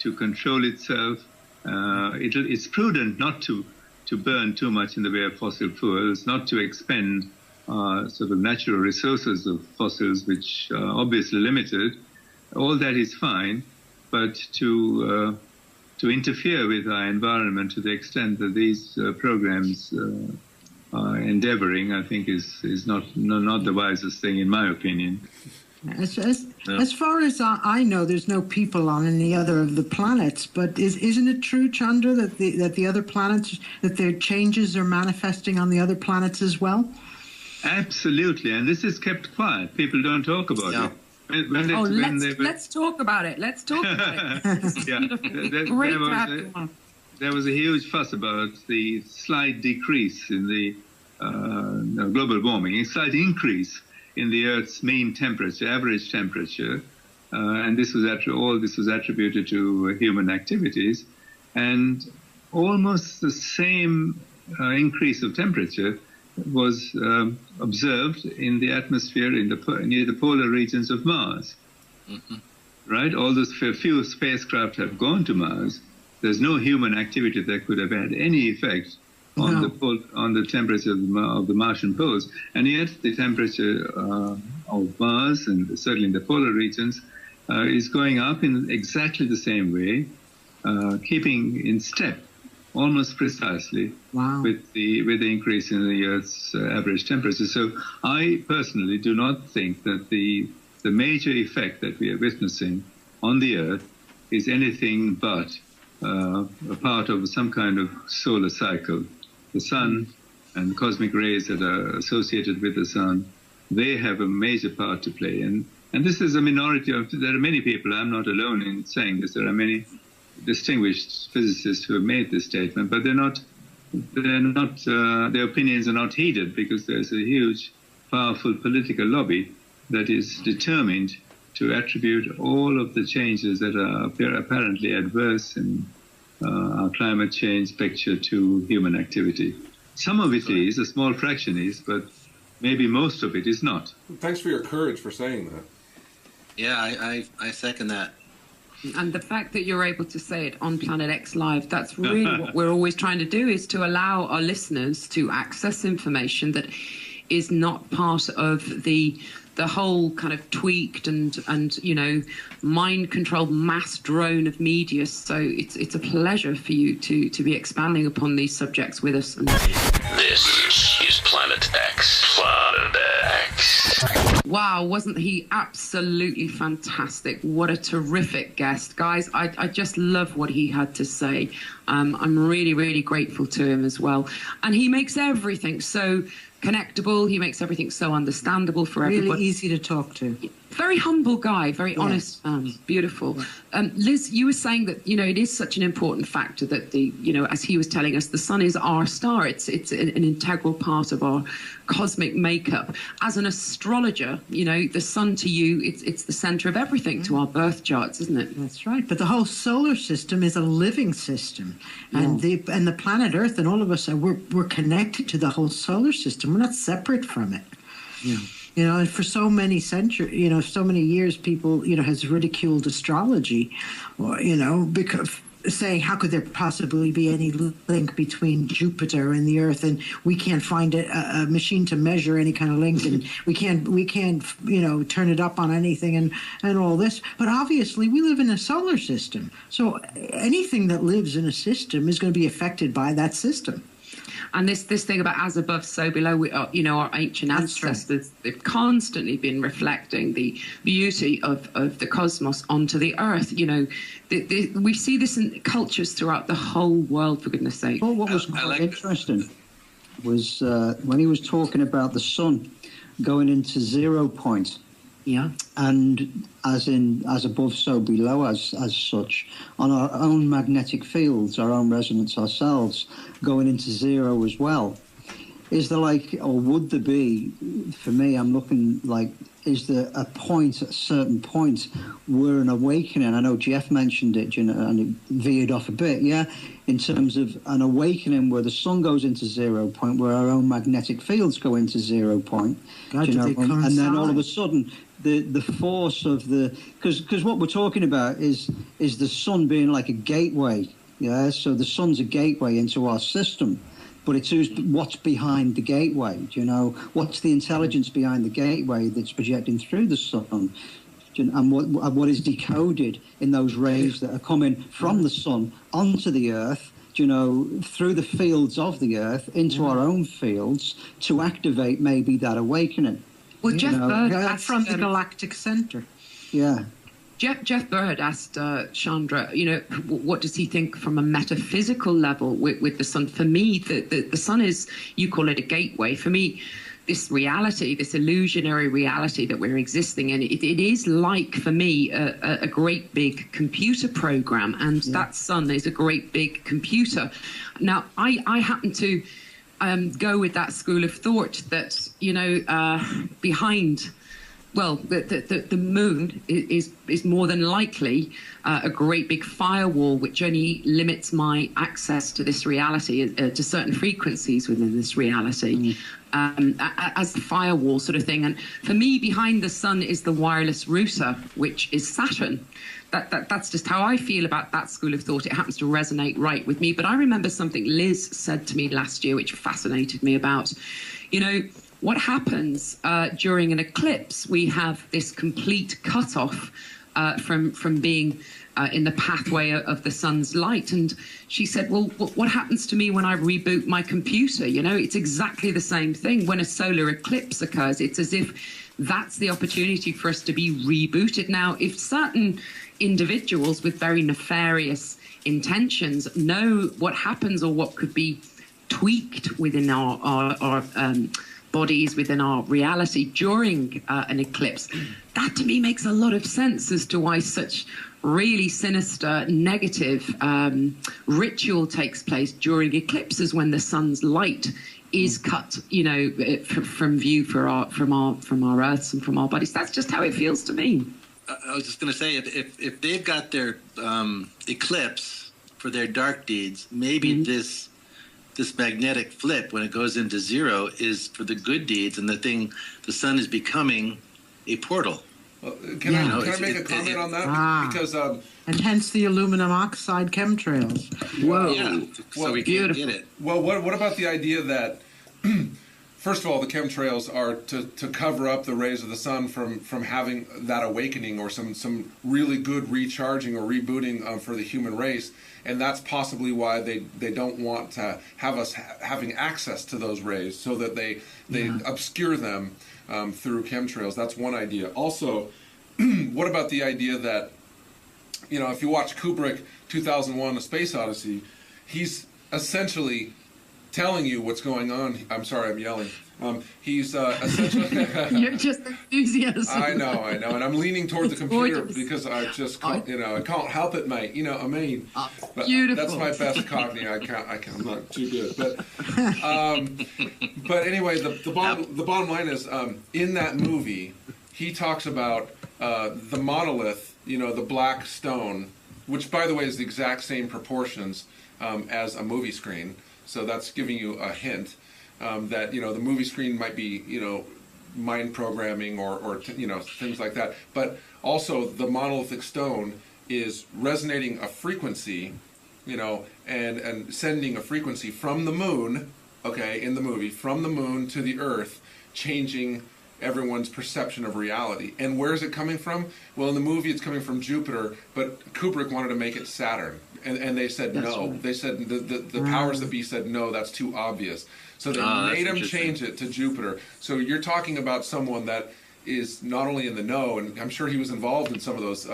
to control itself. It's prudent not to burn too much in the way of fossil fuels, not to expend sort of natural resources of fossils, which are obviously limited. All that is fine, but to interfere with our environment to the extent that these programs are endeavoring, I think is not the wisest thing, in my opinion. As far as I know, there's no people on any other of the planets. But isn't it true, Chandra, that the other planets, that their changes are manifesting on the other planets as well? Absolutely, and this is kept quiet. People don't talk about it. Let's talk about it. Let's talk about it. There was a huge fuss about the slight decrease in the global warming, a slight increase in the Earth's mean temperature, average temperature, and this was attributed to human activities, and almost the same increase of temperature was observed in the atmosphere near the polar regions of Mars. Mm-hmm. Right? Although few spacecraft have gone to Mars, there's no human activity that could have had any effect on the temperature of the Martian poles, and yet the temperature of Mars, and certainly in the polar regions, is going up in exactly the same way, keeping in step almost precisely with the increase in the Earth's average temperature. So I personally do not think that the major effect that we are witnessing on the Earth is anything but a part of some kind of solar cycle. The sun and the cosmic rays that are associated with the sun, they have a major part to play. And this is a minority there are many people, I'm not alone in saying this, there are many distinguished physicists who have made this statement, but their opinions are not heeded because there's a huge, powerful political lobby that is determined to attribute all of the changes that are apparently adverse in our climate change picture to human activity. Some of it is, a small fraction is, but maybe most of it is not. Thanks for your courage for saying that. Yeah, I second that. And the fact that you're able to say it on Planet X Live, that's really what we're always trying to do, is to allow our listeners to access information that is not part of the whole kind of tweaked and you know, mind-controlled mass drone of media. So it's a pleasure for you to be expanding upon these subjects with us. This is Planet X. Planet X. Wow, wasn't he absolutely fantastic? What a terrific guest. Guys, I just love what he had to say. I'm really, really grateful to him as well. And he makes everything so connectable. He makes everything so understandable for everybody. Really easy to talk to. Very humble guy, very honest, beautiful. Liz, you were saying that, you know, it is such an important factor that as he was telling us, the sun is our star. It's an integral part of our cosmic makeup. As an astrologer, you know, the sun to you, it's the center of everything to our birth charts, isn't it? That's right. But the whole solar system is a living system, and the planet Earth and all of us we're connected to the whole solar system. We're not separate from it. Yeah. You know, and for so many centuries, you know, so many years, people, you know, has ridiculed astrology, or, you know, because saying how could there possibly be any link between Jupiter and the Earth, and we can't find a machine to measure any kind of link, and we can't you know, turn it up on anything and all this. But obviously we live in a solar system, so anything that lives in a system is going to be affected by that system. And this thing about as above, so below, you know, our ancient ancestors, they've constantly been reflecting the beauty of the cosmos onto the earth. You know, we see this in cultures throughout the whole world, for goodness sake. Well, what was quite interesting was when he was talking about the sun going into 0 point, Yeah. And as above, so below, as such, on our own magnetic fields, our own resonance ourselves, going into zero as well. Is there or would there be, for me, I'm looking is there a point, a certain point, where an awakening, I know Geoff mentioned it, and it veered off a bit, in terms of an awakening where the sun goes into 0 point, where our own magnetic fields go into 0 point, and then all of a sudden, the force of because what we're talking about is the sun being like a gateway, so the sun's a gateway into our system. But it's what's behind the gateway, what's the intelligence behind the gateway that's projecting through the sun, and what is decoded in those rays that are coming from the sun onto the earth, through the fields of the earth into our own fields to activate maybe that awakening. Well, Geoff Byrd from the galactic center. Yeah. Geoff Byrd asked Chandra, what does he think from a metaphysical level with the sun? For me, the sun is, you call it a gateway. For me, this reality, this illusionary reality that we're existing in, it is like, for me, a great big computer program. And that sun is a great big computer. Now, I happen to go with that school of thought that, behind... Well, the moon is more than likely a great big firewall which only limits my access to this reality, to certain frequencies within this reality, as the firewall sort of thing. And for me, behind the sun is the wireless router, which is Saturn. That's just how I feel about that school of thought. It happens to resonate right with me. But I remember something Liz said to me last year, which fascinated me about, what happens during an eclipse? We have this complete cutoff from being in the pathway of the sun's light. And she said, well, what happens to me when I reboot my computer? It's exactly the same thing. When a solar eclipse occurs, it's as if that's the opportunity for us to be rebooted. Now, if certain individuals with very nefarious intentions know what happens or what could be tweaked within our bodies, within our reality during an eclipse, that to me makes a lot of sense as to why such really sinister, negative ritual takes place during eclipses when the sun's light is cut, from view from our Earths and from our bodies. That's just how it feels to me. I was just going to say, if they've got their eclipse for their dark deeds, maybe this magnetic flip when it goes into 0 is for the good deeds, and the sun is becoming a portal. Can I make a comment on that? Because and hence the aluminum oxide chemtrails. Whoa! Yeah, so we can get it. Well, what about the idea that, first of all, the chemtrails are to cover up the rays of the sun from having that awakening or some really good recharging or rebooting for the human race. And that's possibly why they don't want to have us having access to those rays, so that they obscure them through chemtrails. That's one idea. Also, what about the idea that, if you watch Kubrick 2001: A Space Odyssey, he's essentially telling you what's going on. I'm sorry, I'm yelling. He's essentially... You're just enthusiastic. I know, and I'm leaning toward the computer because I just can't, I can't help it, mate. I mean, but beautiful. That's my best cockney. I'm not too good, but anyway, the bottom line is, in that movie, he talks about the monolith, the black stone, which, by the way, is the exact same proportions as a movie screen. So that's giving you a hint. That the movie screen might be mind programming or things like that, but also the monolithic stone is resonating a frequency, and sending a frequency from the moon, in the movie, from the moon to the Earth, changing everyone's perception of reality. And where is it coming from? Well, in the movie it's coming from Jupiter, but Kubrick wanted to make it Saturn, and they said no. Right. They said the powers that be said no, that's too obvious. So they made him change it to Jupiter. So you're talking about someone that is not only in the know, and I'm sure he was involved in some of those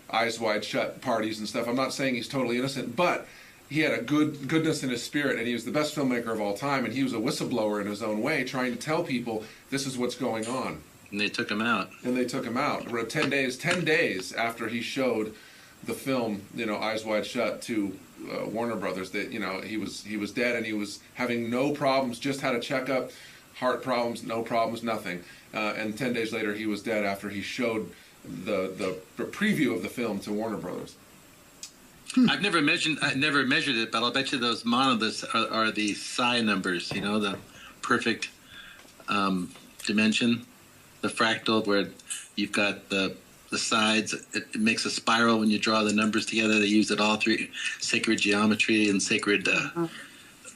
eyes wide shut parties and stuff. I'm not saying he's totally innocent, but he had a goodness in his spirit, and he was the best filmmaker of all time, and he was a whistleblower in his own way, trying to tell people this is what's going on. And they took him out. And they took him out. 10 days after he showed the film, Eyes Wide Shut, to Warner Brothers, that he was dead, and he was having no problems, just had a checkup, heart problems, no problems, nothing. And 10 days later, he was dead after he showed the preview of the film to Warner Brothers. I never measured it, but I'll bet you those monoliths are the psi numbers. The perfect dimension, the fractal, where you've got the sides. It makes a spiral when you draw the numbers together. They use it all through sacred geometry and sacred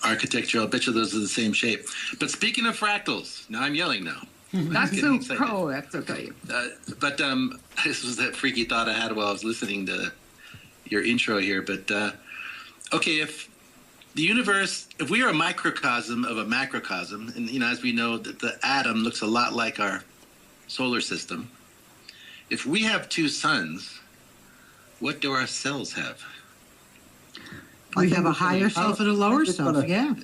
architecture. I'll bet you those are the same shape. But speaking of fractals, now I'm yelling now. That's so cool. That's okay. But this was that freaky thought I had while I was listening to your intro here. But okay, if the universe, if we are a microcosm of a macrocosm, and as we know that the atom looks a lot like our solar system, if we have two suns, what do our cells have? We have a higher self and a lower self. Yeah.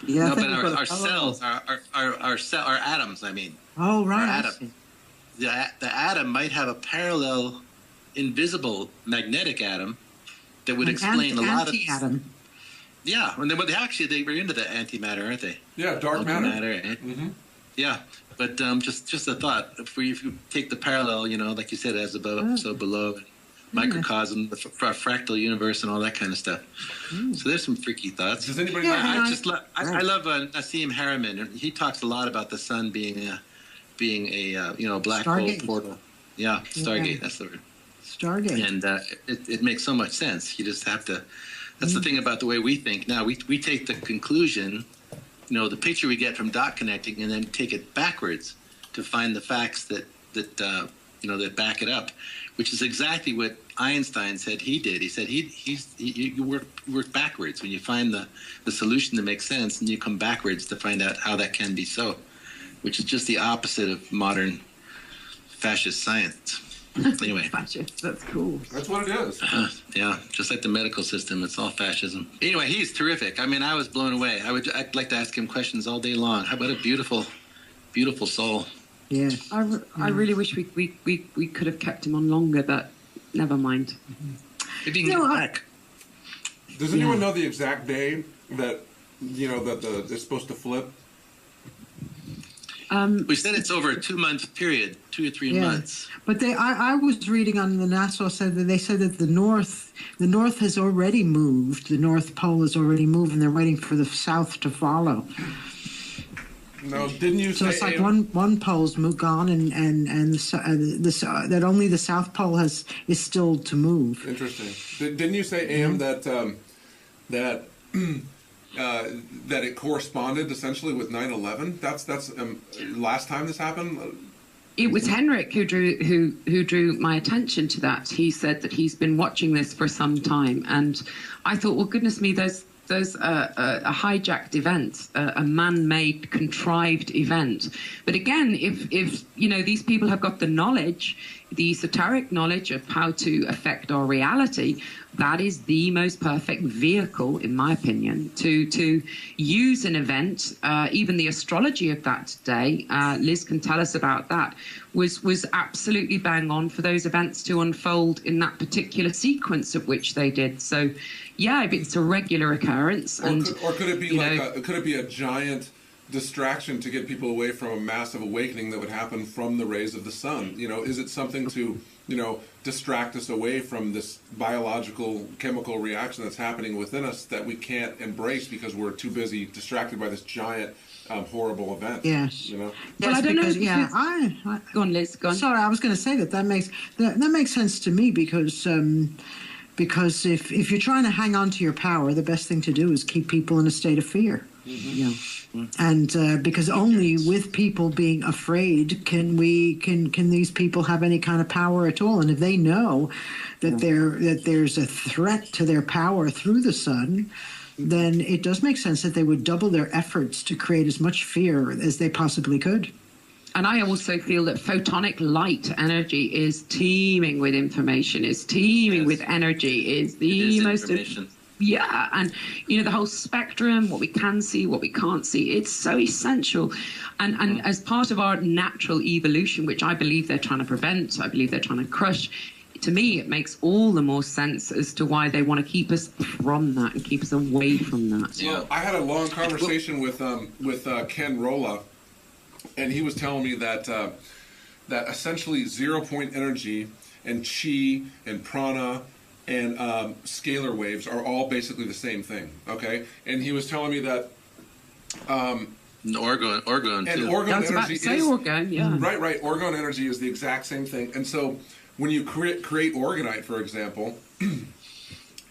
No, but our cells, our atoms, I mean. Oh, right. Our atom. The atom might have a parallel, invisible magnetic atom that would explain a lot of. Anti-atom. Yeah, and then they were into the antimatter, aren't they? Yeah, dark matter. Mm-hmm. Yeah, but just a thought. If you take the parallel, like you said, as above, so below, microcosm, the fractal universe, and all that kind of stuff. So there's some freaky thoughts. Does anybody? I love Nassim Haramein. He talks a lot about the sun being a black Stargate. hole portal. Yeah, Stargate. That's the word. Stargate. And it makes so much sense. You just have to. That's the thing about the way we think. Now we take the conclusion, the picture we get from dot connecting, and then take it backwards to find the facts that that back it up, which is exactly what Einstein said he did. He said you work backwards when you find the solution that makes sense, and you come backwards to find out how that can be so, which is just the opposite of modern fascist science. Anyway, fascist. That's cool. That's what it is. Yeah, just like the medical system, it's all fascism. Anyway, he's terrific. I mean, I was blown away. I'd like to ask him questions all day long. What a beautiful, beautiful soul. Yeah. I really wish we could have kept him on longer, but never mind. Maybe you can get back. Does anyone know the exact day that it's supposed to flip? We said it's over a 2-month period, 2 or 3 months. But I was reading on the NASA said that the North has already moved. The North Pole has already moved, and they're waiting for the South to follow. No, didn't you say? So it's like one pole's gone, and that only the South Pole is still to move. Interesting. Didn't you say, Am, that it corresponded essentially with 9/11? That's last time this happened. It was Henrik who drew my attention to that. He said that he's been watching this for some time, and I thought, well, goodness me, there's a hijacked event, a man-made, contrived event. But again, if these people have got the knowledge, the esoteric knowledge of how to affect our reality, that is the most perfect vehicle, in my opinion, to use an event. Even the astrology of that day, Liz can tell us about that, was absolutely bang on for those events to unfold in that particular sequence of which they did. So, yeah, if it's a regular occurrence, or could it be could it be a giant distraction to get people away from a massive awakening that would happen from the rays of the sun? Is it something to distract us away from this biological chemical reaction that's happening within us that we can't embrace because we're too busy distracted by this giant horrible event? Yes. Well, I don't know. Go on, Liz. Go on. Sorry, I was going to say that makes sense to me because if you're trying to hang on to your power, the best thing to do is keep people in a state of fear. Mm-hmm. And because only with people being afraid can these people have any kind of power at all. And if they know that there's a threat to their power through the sun, then it does make sense that they would double their efforts to create as much fear as they possibly could. And I also feel that photonic light energy is teeming with information, is teeming with energy, is the most... Yeah, and the whole spectrum, what we can see, what we can't see, it's so essential. And as part of our natural evolution, which I believe they're trying to prevent, I believe they're trying to crush, to me, it makes all the more sense as to why they want to keep us from that and keep us away from that. Well, I had a long conversation with Ken Rolla, and he was telling me that that essentially 0-point energy and chi and prana and scalar waves are all basically the same thing. Okay, and he was telling me that. Orgone and too. orgone energy is orgone, yeah. Right. Orgone energy is the exact same thing, and so when you create orgonite, for example,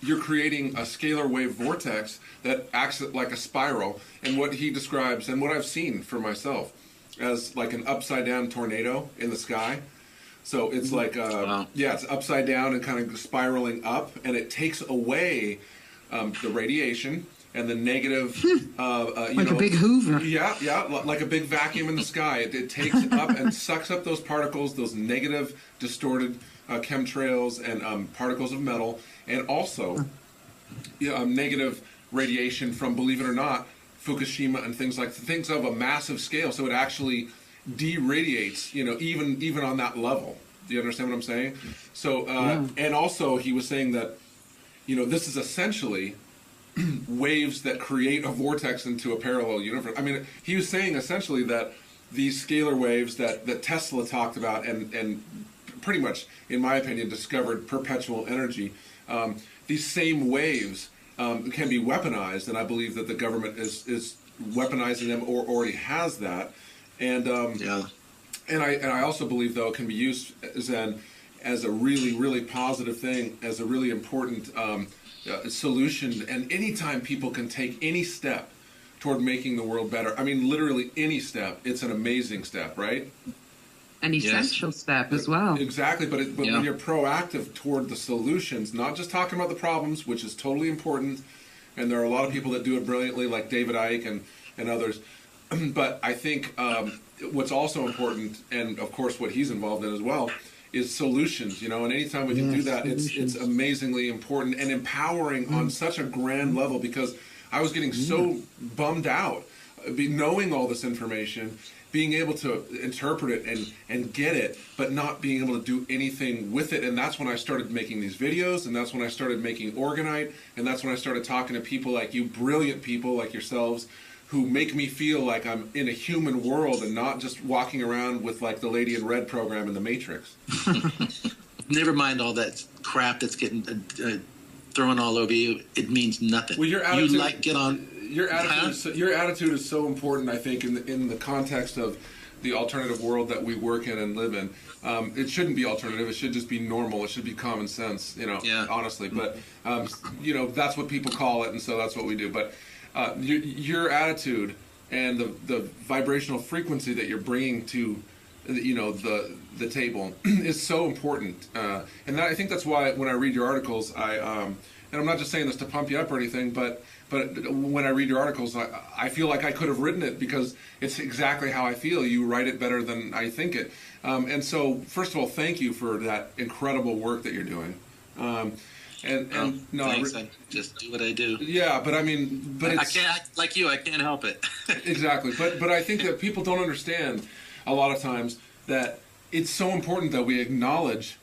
you're creating a scalar wave vortex that acts like a spiral. And what he describes, and what I've seen for myself, as like an upside down tornado in the sky. So it's like, it's upside down and kind of spiraling up, and it takes away the radiation and the negative, like a big Hoover. Yeah, like a big vacuum in the sky. It takes it up and sucks up those particles, those negative, distorted chemtrails and particles of metal, and also negative radiation from, believe it or not, Fukushima and things of a massive scale. So it actually de-radiates, even on that level. Do you understand what I'm saying? So, and also he was saying that, this is essentially waves that create a vortex into a parallel universe. I mean, he was saying essentially that these scalar waves that Tesla talked about and pretty much, in my opinion, discovered perpetual energy, these same waves can be weaponized, and I believe that the government is weaponizing them or already has that. And and I also believe, though, it can be used as a really, really positive thing, as a really important solution. And anytime people can take any step toward making the world better, I mean, literally any step, it's an amazing step, right? An essential step as well. Exactly, but when you're proactive toward the solutions, not just talking about the problems, which is totally important, and there are a lot of people that do it brilliantly, like David Icke and others, but I think what's also important, and of course what he's involved in as well, is solutions, and anytime we can do that, it's amazingly important and empowering on such a grand level, because I was getting so bummed out knowing all this information, being able to interpret it and get it, but not being able to do anything with it. And that's when I started making these videos, and that's when I started making Orgonite, and that's when I started talking to people like you, brilliant people like yourselves, who make me feel like I'm in a human world and not just walking around with like the Lady in Red program in the Matrix. Never mind all that crap that's getting thrown all over you. It means nothing. Well, your attitude, you get on. Your attitude is so important, I think, in the context of the alternative world that we work in and live in. It shouldn't be alternative. It should just be normal. It should be common sense, honestly. But, that's what people call it, and so that's what we do. But your attitude and the vibrational frequency that you're bringing to, the table is so important. And I think that's why when I read your articles, and I'm not just saying this to pump you up or anything, but when I read your articles, I feel like I could have written it because it's exactly how I feel. You write it better than I think it. And so, first of all, thank you for that incredible work that you're doing. Thanks. I just do what I do. Yeah, but I mean, I can't, like you, I can't help it. Exactly. But I think that people don't understand a lot of times that it's so important that we acknowledge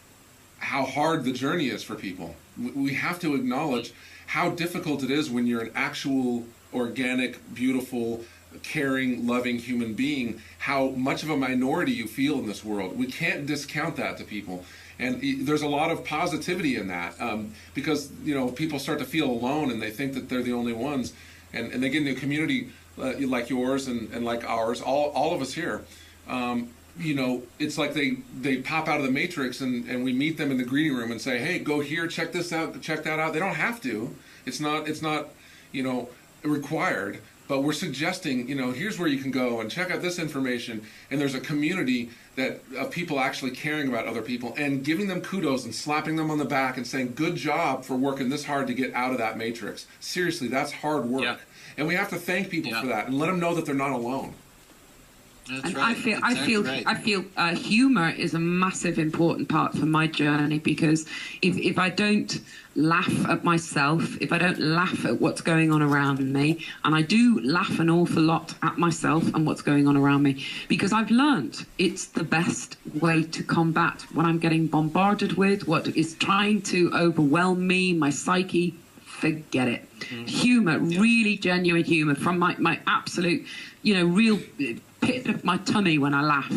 how hard the journey is for people. We have to acknowledge how difficult it is when you're an actual, organic, beautiful, caring, loving human being, how much of a minority you feel in this world. We can't discount that to people. And there's a lot of positivity in that because, people start to feel alone and they think that they're the only ones. And they get into a community like yours and like ours, all of us here. It's like they pop out of the matrix and we meet them in the greeting room and say, hey, go here, check this out, check that out. They don't have to. It's not required, but we're suggesting, here's where you can go and check out this information. And there's a community of people actually caring about other people and giving them kudos and slapping them on the back and saying, good job for working this hard to get out of that matrix. Seriously, that's hard work. Yeah. And we have to thank people for that and let them know that they're not alone. That's And right. I feel humor is a massive important part for my journey, because if I don't laugh at myself, if I don't laugh at what's going on around me, and I do laugh an awful lot at myself and what's going on around me, because I've learned it's the best way to combat what I'm getting bombarded with, what is trying to overwhelm me, my psyche. Forget it. Humor, really genuine humor from my absolute, real pit of my tummy when I laugh.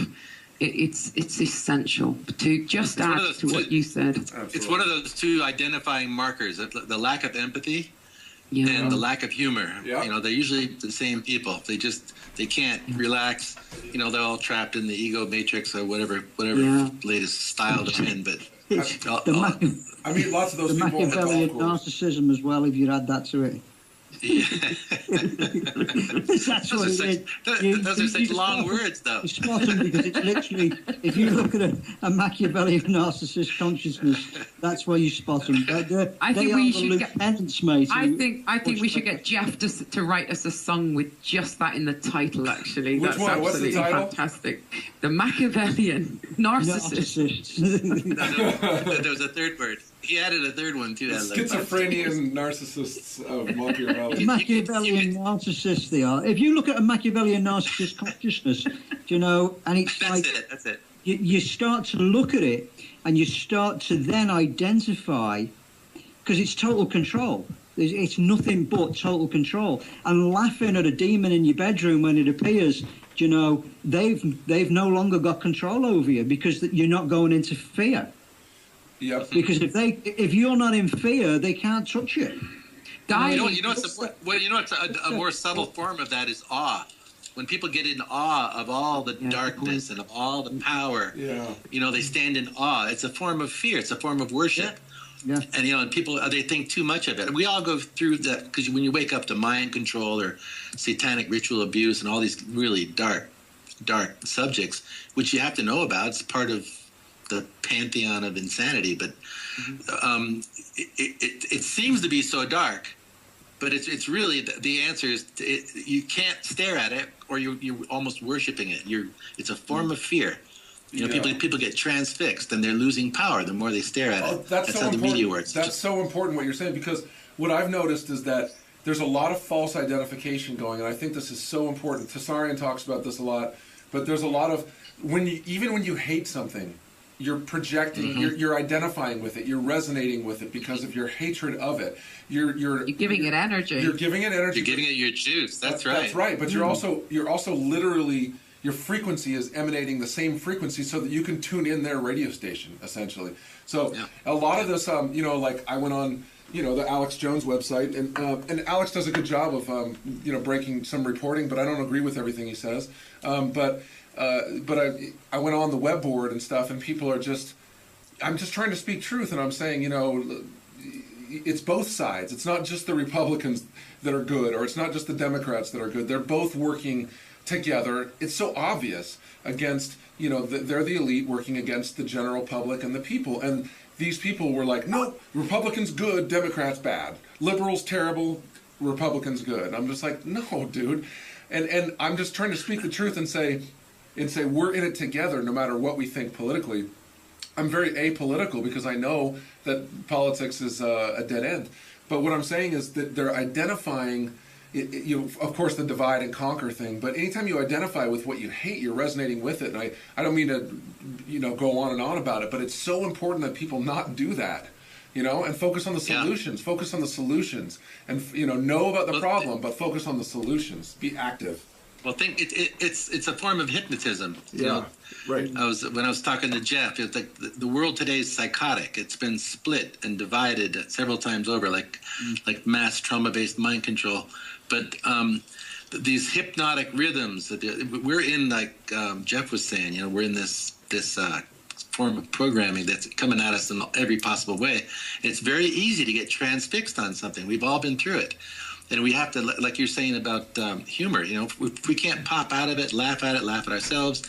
It's essential to just add to what you said. It's one of those two identifying markers: the lack of empathy and the lack of humor. Yeah. They're usually the same people. They can't relax. They're all trapped in the ego matrix or whatever latest style they're in. But I meet lots of those the people. Machiavellian narcissism as well, if you add that to it. Yeah. That's what it is. Those are such long words, though. You spot them, because it's literally, if you look at a Machiavellian narcissist consciousness, that's where you spot them. I think we should lieutenants, mate. I think we should get Geoff to write us a song with just that in the title. Actually, Which that's one? What's the absolutely title? fantastic. The Machiavellian narcissist. No, there was a third word. He added a third one too. Schizophrenian narcissists of Machiavelli. Machiavellian narcissists they are. If you look at a Machiavellian narcissist consciousness, and it's That's it. You start to look at it, and you start to then identify, because it's total control. It's nothing but total control. And laughing at a demon in your bedroom when it appears, they've no longer got control over you, because you're not going into fear. Yep. Because if you're not in fear, they can't touch you. What's a more subtle form of that is awe. When people get in awe of all the darkness and of all the power, they stand in awe. It's a form of fear. It's a form of worship. Yeah. And people they think too much of it. We all go through that, because when you wake up to mind control or satanic ritual abuse and all these really dark subjects, which you have to know about, it's part of the pantheon of insanity, but it seems to be so dark, but it's really the answer is you can't stare at it, or you're almost worshiping it. It's a form of fear. People get transfixed, and they're losing power the more they stare at it. That's how the media works. That's so important what you're saying, because what I've noticed is that there's a lot of false identification going, and I think this is so important. Tessarian talks about this a lot, but there's a lot of even when you hate something, you're projecting, you're identifying with it, you're resonating with it because of your hatred of it. You're giving it energy. You're giving it energy. You're giving it your juice. That's right. That's right. But you're also literally, your frequency is emanating the same frequency, so that you can tune in their radio station, essentially. So a lot of this, like I went on, the Alex Jones website, and Alex does a good job of, breaking some reporting, but I don't agree with everything he says. But I went on the web board and stuff, and people are I'm just trying to speak truth, and I'm saying, it's both sides. It's not just the Republicans that are good, or it's not just the Democrats that are good. They're both working together. It's so obvious against, they're the elite working against the general public and the people. And these people were like, no, Republicans good, Democrats bad. Liberals terrible, Republicans good. I'm just like, no, dude. And I'm just trying to speak the truth and say we're in it together no matter what we think politically. I'm very apolitical because I know that politics is a dead end. But what I'm saying is that they're identifying, of course, the divide and conquer thing. But anytime you identify with what you hate, you're resonating with it. And I don't mean to, go on and on about it, but it's so important that people not do that, and focus on the solutions. Yeah. Focus on the solutions, and know about the problem, but focus on the solutions. Be active. Well, it's a form of hypnotism. Right. When I was talking to Geoff, it's like the world today is psychotic. It's been split and divided several times over, like mass trauma-based mind control. But these hypnotic rhythms that we're in, like Geoff was saying, we're in this form of programming that's coming at us in every possible way. It's very easy to get transfixed on something. We've all been through it. And we have to, like you're saying about humor, if we can't pop out of it, laugh at ourselves,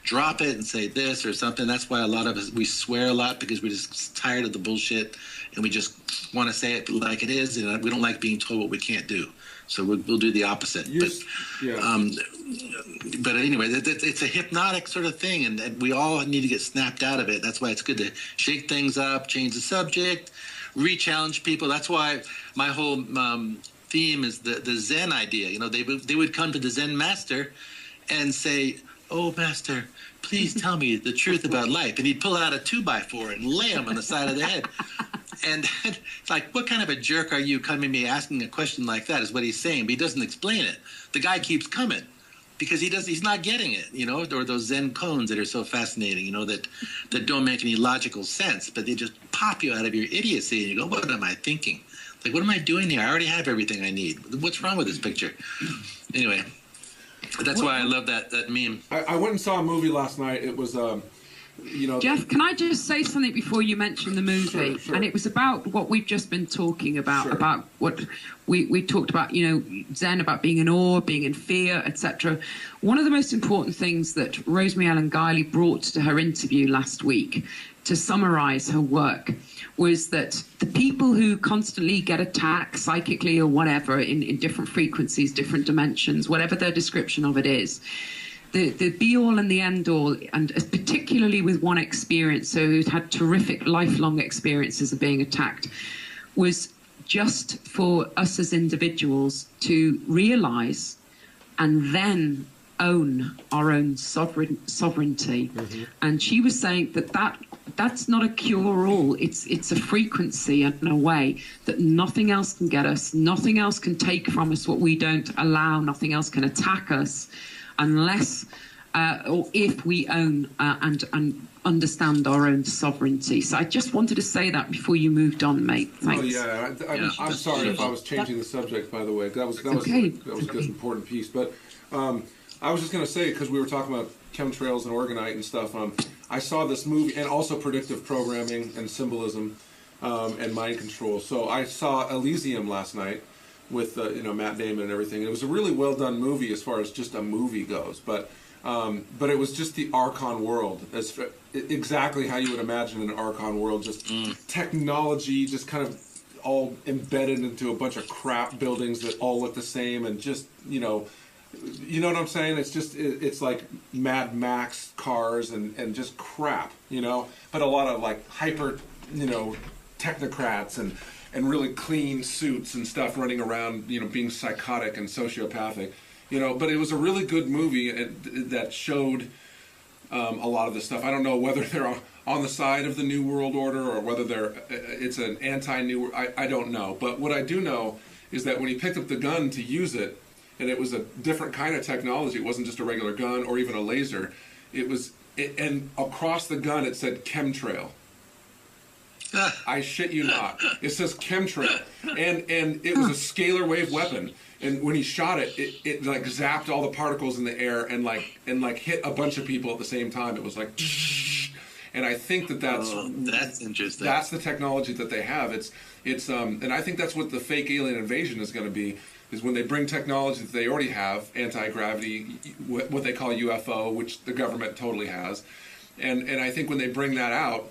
drop it and say this or something. That's why a lot of us, we swear a lot, because we're just tired of the bullshit and we just want to say it like it is, and we don't like being told what we can't do. So we'll do the opposite. But anyway, it's a hypnotic sort of thing, and we all need to get snapped out of it. That's why it's good to shake things up, change the subject, re-challenge people. That's why my whole theme is the Zen idea. You know, they would come to the Zen master and say, "Oh, master, please tell me the truth about life." And he'd pull out a 2x4 and lay him on the side of the head. And it's like, what kind of a jerk are you coming to me asking a question like that, is what he's saying. But he doesn't explain it. The guy keeps coming because he's not getting it, you know, or those Zen koans that are so fascinating, you know, that don't make any logical sense, but they just pop you out of your idiocy. And you go, what am I thinking? Like, what am I doing here? I already have everything I need. What's wrong with this picture? Anyway, that's why I love that meme. I went and saw a movie last night. It was, Geoff, can I just say something before you mention the movie? Sure. And it was about what we've just been talking about, about what we talked about, you know, Zen, about being in awe, being in fear, etc. One of the most important things that Rosemary Ellen Guiley brought to her interview last week to summarize her work was that the people who constantly get attacked psychically or whatever in different frequencies, different dimensions, whatever their description of it is, the be-all and the end-all, and particularly with one experience, so who's had terrific lifelong experiences of being attacked, was just for us as individuals to realize and then own our own sovereignty. Mm-hmm. And she was saying that's not a cure-all. It's a frequency and a way that nothing else can get us, nothing else can take from us what we don't allow, nothing else can attack us, unless or if we own and understand our own sovereignty. So I just wanted to say that before you moved on, mate. Thanks. Oh yeah, I'm sorry if I was changing the subject. By the way, that was okay. That was a good important piece. But I was just going to say, because we were talking about chemtrails and organite and stuff. I saw this movie, and also predictive programming and symbolism and mind control. So I saw Elysium last night with Matt Damon and everything. It was a really well done movie as far as just a movie goes, but it was just the Archon world, exactly how you would imagine an Archon world, just technology, just kind of all embedded into a bunch of crap buildings that all look the same, and just you know what I'm saying? It's just it's like Mad Max cars and just crap, but a lot of like hyper technocrats and really clean suits and stuff running around, being psychotic and sociopathic, but it was a really good movie that showed a lot of this stuff. I don't know whether they're on the side of the New World Order or whether it's an anti-New, I don't know. But what I do know is that when he picked up the gun to use it, and it was a different kind of technology, it wasn't just a regular gun or even a laser, and across the gun it said chemtrail. I shit you not. It says chemtrail, and it was a scalar wave weapon. And when he shot it, it like zapped all the particles in the air and hit a bunch of people at the same time. It was like, and I think that's interesting. That's the technology that they have. It's and I think that's what the fake alien invasion is going to be. Is when they bring technology that they already have, anti-gravity, what they call UFO, which the government totally has, and I think when they bring that out,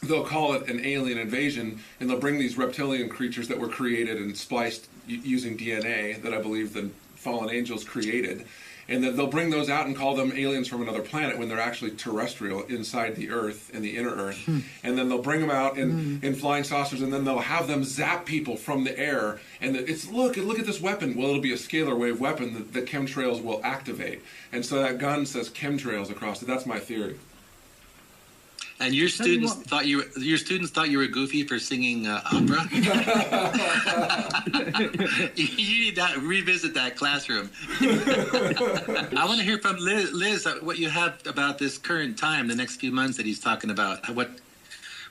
they'll call it an alien invasion, and they'll bring these reptilian creatures that were created and spliced using DNA that I believe the fallen angels created, and then they'll bring those out and call them aliens from another planet when they're actually terrestrial inside the Earth, in the inner Earth. And then they'll bring them out in flying saucers, and then they'll have them zap people from the air. And it's look at this weapon. Well, it'll be a scalar wave weapon that chemtrails will activate. And so that gun says chemtrails across it. That's my theory. And your students thought you were goofy for singing opera. You need to revisit that classroom. I want to hear from Liz what you have about this current time, the next few months that he's talking about.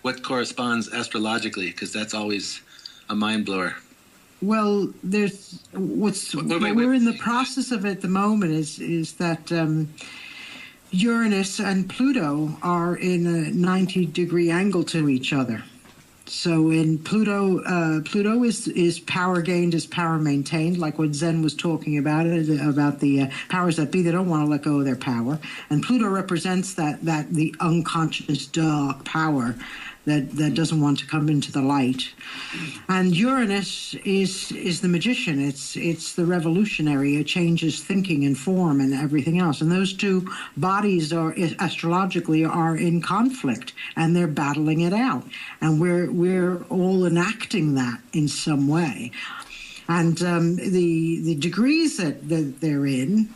What corresponds astrologically, because that's always a mind blower. Well, there's what we're in the process of at the moment is that. Uranus and Pluto are in a 90-degree angle to each other. So in Pluto is power gained is power maintained, like what Zen was talking about the powers that be. They don't want to let go of their power. And Pluto represents that the unconscious dark power that doesn't want to come into the light. And Uranus is the magician. It's the revolutionary. It changes thinking and form and everything else. And those two bodies are astrologically are in conflict, and they're battling it out. And we're all enacting that in some way. And the degrees that they're in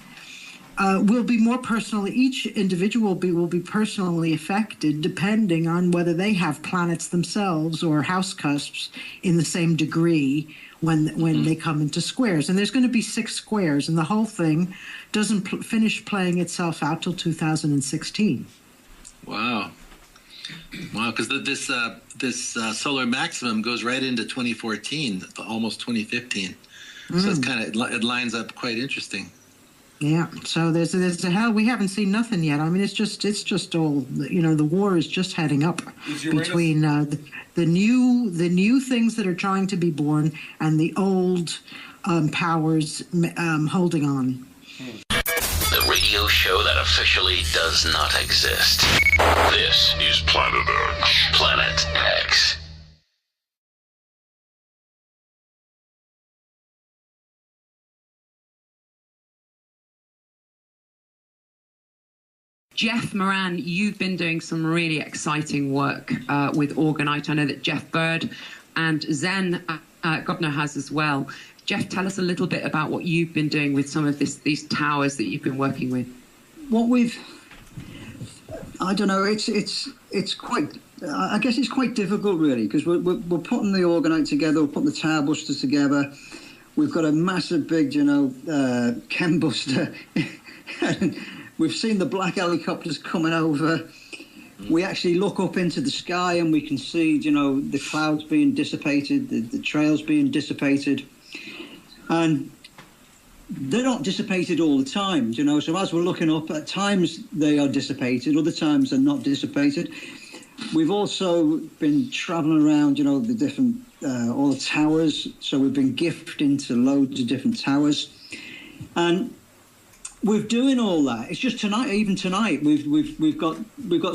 will be more personal. Each individual will be personally affected depending on whether they have planets themselves or house cusps in the same degree when they come into squares. And there's going to be 6 squares, and the whole thing doesn't finish playing itself out till 2016. Wow, because this solar maximum goes right into 2014, almost 2015. So it's it lines up quite interesting. Yeah, so there's a hell. We haven't seen nothing yet. I mean, it's just all, the war is just heading up between the new things that are trying to be born and the old powers holding on. The radio show that officially does not exist. This is Planet X. Planet X. Geoff Moran, you've been doing some really exciting work with Orgonite. I know that Geoff Byrd and Zen Gardner has as well. Geoff, tell us a little bit about what you've been doing with some of these towers that you've been working with. I don't know, it's quite, I guess it's quite difficult really, because we're putting the Orgonite together, we're putting the tower busters together. We've got a massive big, chem buster. We've seen the black helicopters coming over. We actually look up into the sky and we can see, the clouds being dissipated, the trails being dissipated. And they're not dissipated all the time, So as we're looking up, at times they are dissipated, other times they're not dissipated. We've also been traveling around, the different, all the towers. So we've been gifting to loads of different towers. And we're doing all that. It's just tonight, even tonight, we've got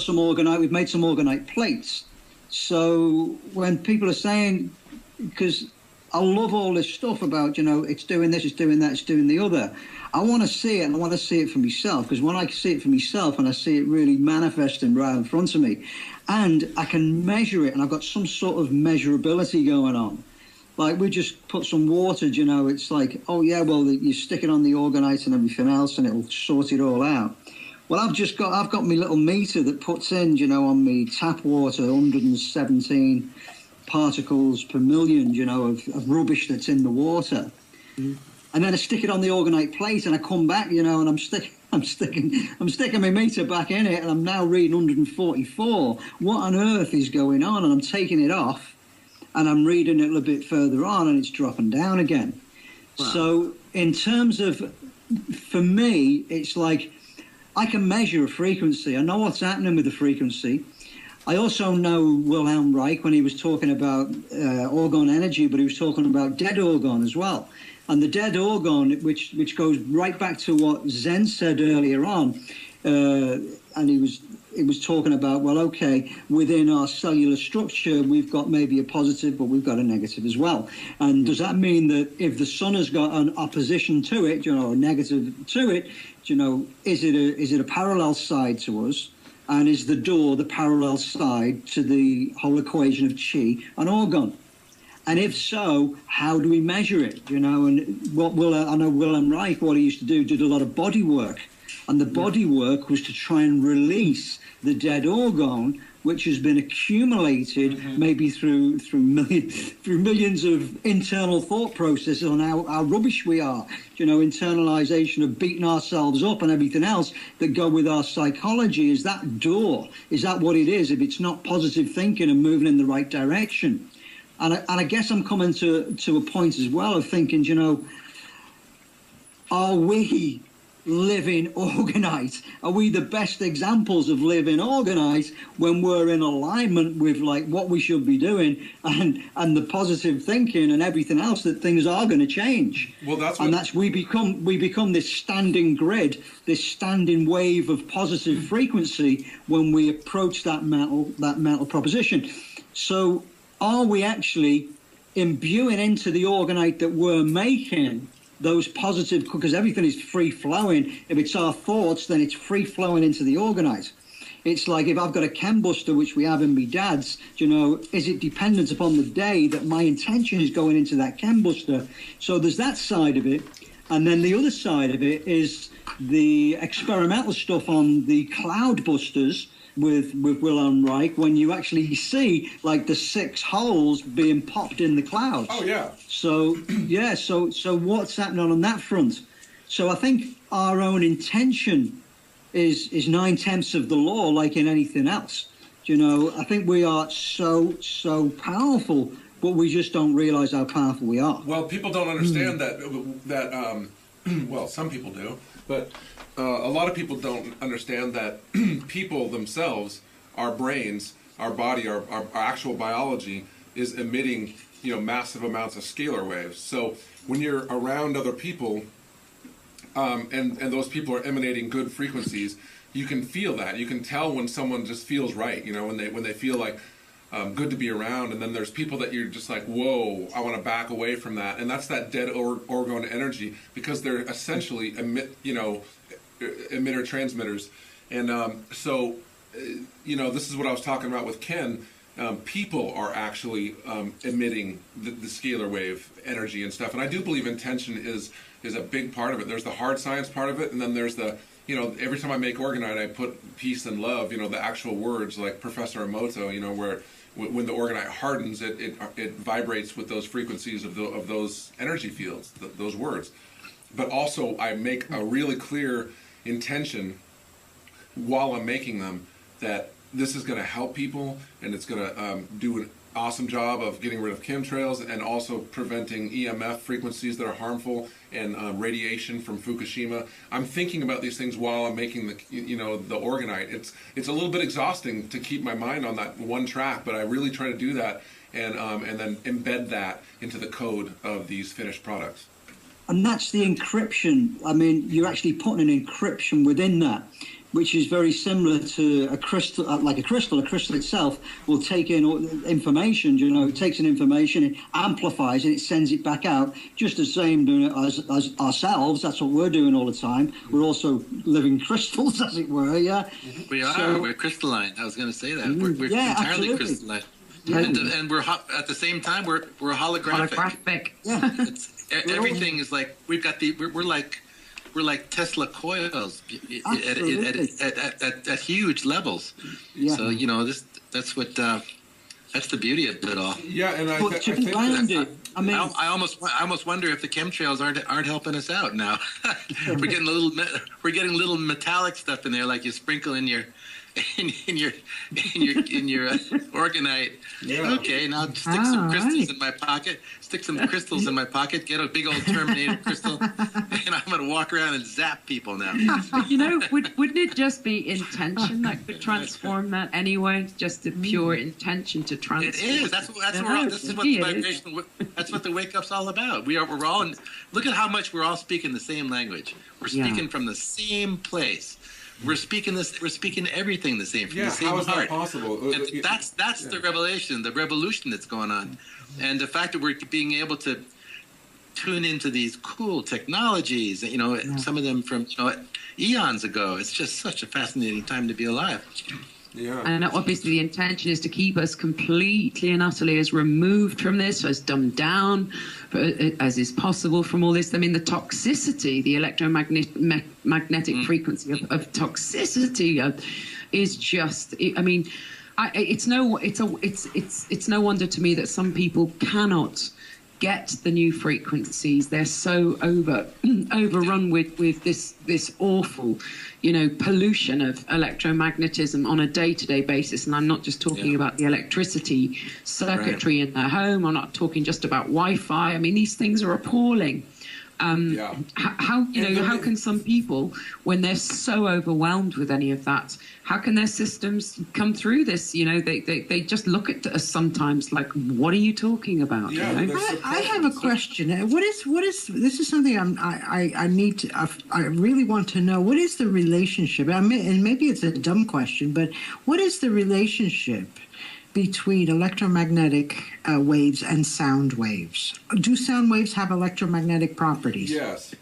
some Orgonite. We've made some Orgonite plates. So when people are saying, because I love all this stuff about, it's doing this, it's doing that, it's doing the other. I want to see it, and I want to see it for myself, because when I see it for myself and I see it really manifesting right in front of me, and I can measure it, and I've got some sort of measurability going on. Like, we just put some water, it's like, oh yeah, well, you stick it on the Orgonite and everything else and it'll sort it all out. Well, I've got my little meter that puts in, on me tap water, 117 particles per million, of rubbish that's in the water. And then I stick it on the Orgonite plate and I come back, and I'm sticking my meter back in it, and I'm now reading 144. What on earth is going on? And I'm taking it off. And I'm reading it a little bit further on, and it's dropping down again. Wow. So in terms of, for me, it's like I can measure a frequency. I know what's happening with the frequency. I also know Wilhelm Reich, when he was talking about orgone energy, but he was talking about dead orgone as well. And the dead orgone, which goes right back to what Zen said earlier on, and he was talking about, well, okay, within our cellular structure, we've got maybe a positive, but we've got a negative as well. And does that mean that if the sun has got an opposition to it, a negative to it, is it a parallel side to us? And is the door the parallel side to the whole equation of chi and orgone? And if so, how do we measure it? And I know Wilhelm Reich, what he used to do, did a lot of body work. And the body work was to try and release the dead orgone, which has been accumulated maybe through millions of internal thought processes on how rubbish we are. Internalization of beating ourselves up and everything else that go with our psychology. Is that door? Is that what it is? If it's not positive thinking and moving in the right direction. And I guess I'm coming to a point as well of thinking, are we... living organite? Are we the best examples of living organite when we're in alignment with like what we should be doing and the positive thinking and everything else that things are going to change? Well, that's we become this standing grid, this standing wave of positive frequency when we approach that mental proposition. So are we actually imbuing into the organite that we're making those positive, because everything is free flowing. If it's our thoughts, then it's free flowing into the organite. It's like if I've got a chem buster, which we have in me dad's, is it dependent upon the day that my intention is going into that chem buster? So there's that side of it. And then the other side of it is the experimental stuff on the cloud busters with Wilhelm Reich, when you actually see like the 6 holes being popped in the clouds. Oh yeah. So yeah, so what's happening on that front? So I think our own intention is 9/10 of the law, like in anything else. I think we are so powerful, but we just don't realize how powerful we are. Well, people don't understand that well, some people do, but a lot of people don't understand that people themselves, our brains, our body, our actual biology is emitting, massive amounts of scalar waves. So when you're around other people, and those people are emanating good frequencies, you can feel that. You can tell when someone just feels right, when they feel like good to be around. And then there's people that you're just like, whoa, I want to back away from that. And that's that dead orgone energy, because they're essentially emitter transmitters. And so this is what I was talking about with Ken. People are actually emitting the scalar wave energy and stuff. And I do believe intention is a big part of it. There's the hard science part of it, and then there's the, every time I make orgonite, I put peace and love, the actual words, like Professor Emoto, where when the orgonite hardens, it vibrates with those frequencies of those energy fields, those words. But also I make a really clear intention while I'm making them that this is going to help people, and it's going to do an awesome job of getting rid of chemtrails and also preventing EMF frequencies that are harmful and radiation from Fukushima. I'm thinking about these things while I'm making the orgonite. It's a little bit exhausting to keep my mind on that one track, but I really try to do that and then embed that into the code of these finished products. And that's the encryption. I mean, you're actually putting an encryption within that, which is very similar to a crystal. Like a crystal itself will take in information. It takes in information, it amplifies it, it sends it back out. Just the same doing it as ourselves. That's what we're doing all the time. We're also living crystals, as it were. Yeah. We are. We're crystalline. I was going to say that. We're entirely crystalline. And we're at the same time we're holographic. Yeah. Everything is like we're like Tesla coils at huge levels. Yeah. So that's the beauty of it all. Yeah, and I almost wonder if the chemtrails aren't helping us out now. we're getting little metallic stuff in there, like you sprinkle in your orgonite. Yeah. Okay, now stick some crystals in my pocket. Stick some crystals in my pocket. Get a big old Terminator crystal, and I'm going to walk around and zap people now. Wouldn't it just be intention that could transform that anyway? Just the pure intention to transform. It is. That's what the vibration. That's what the wake up's all about. We're all. Look at how much we're all speaking the same language. We're speaking from the same place. We're speaking everything the same, from the same heart. How is that possible? And that's the revelation, the revolution that's going on. And the fact that we're being able to tune into these cool technologies, some of them from eons ago. It's just such a fascinating time to be alive. Yeah. And obviously the intention is to keep us completely and utterly as removed from this, as dumbed down as is possible from all this. I mean, the toxicity, the electromagnetic frequency of toxicity is just, it's no wonder to me that some people cannot get the new frequencies. They're so overrun with this awful, pollution of electromagnetism on a day-to-day basis. And I'm not just talking about the electricity circuitry in their home. I'm not talking just about Wi-Fi. I mean, these things are appalling. How can some people, when they're so overwhelmed with any of that, how can their systems come through this? They just look at us sometimes like, what are you talking about? I have a question. What is this is something I really want to know. What is the relationship? And maybe it's a dumb question, but what is the relationship between electromagnetic waves and sound waves? Do sound waves have electromagnetic properties? Yes.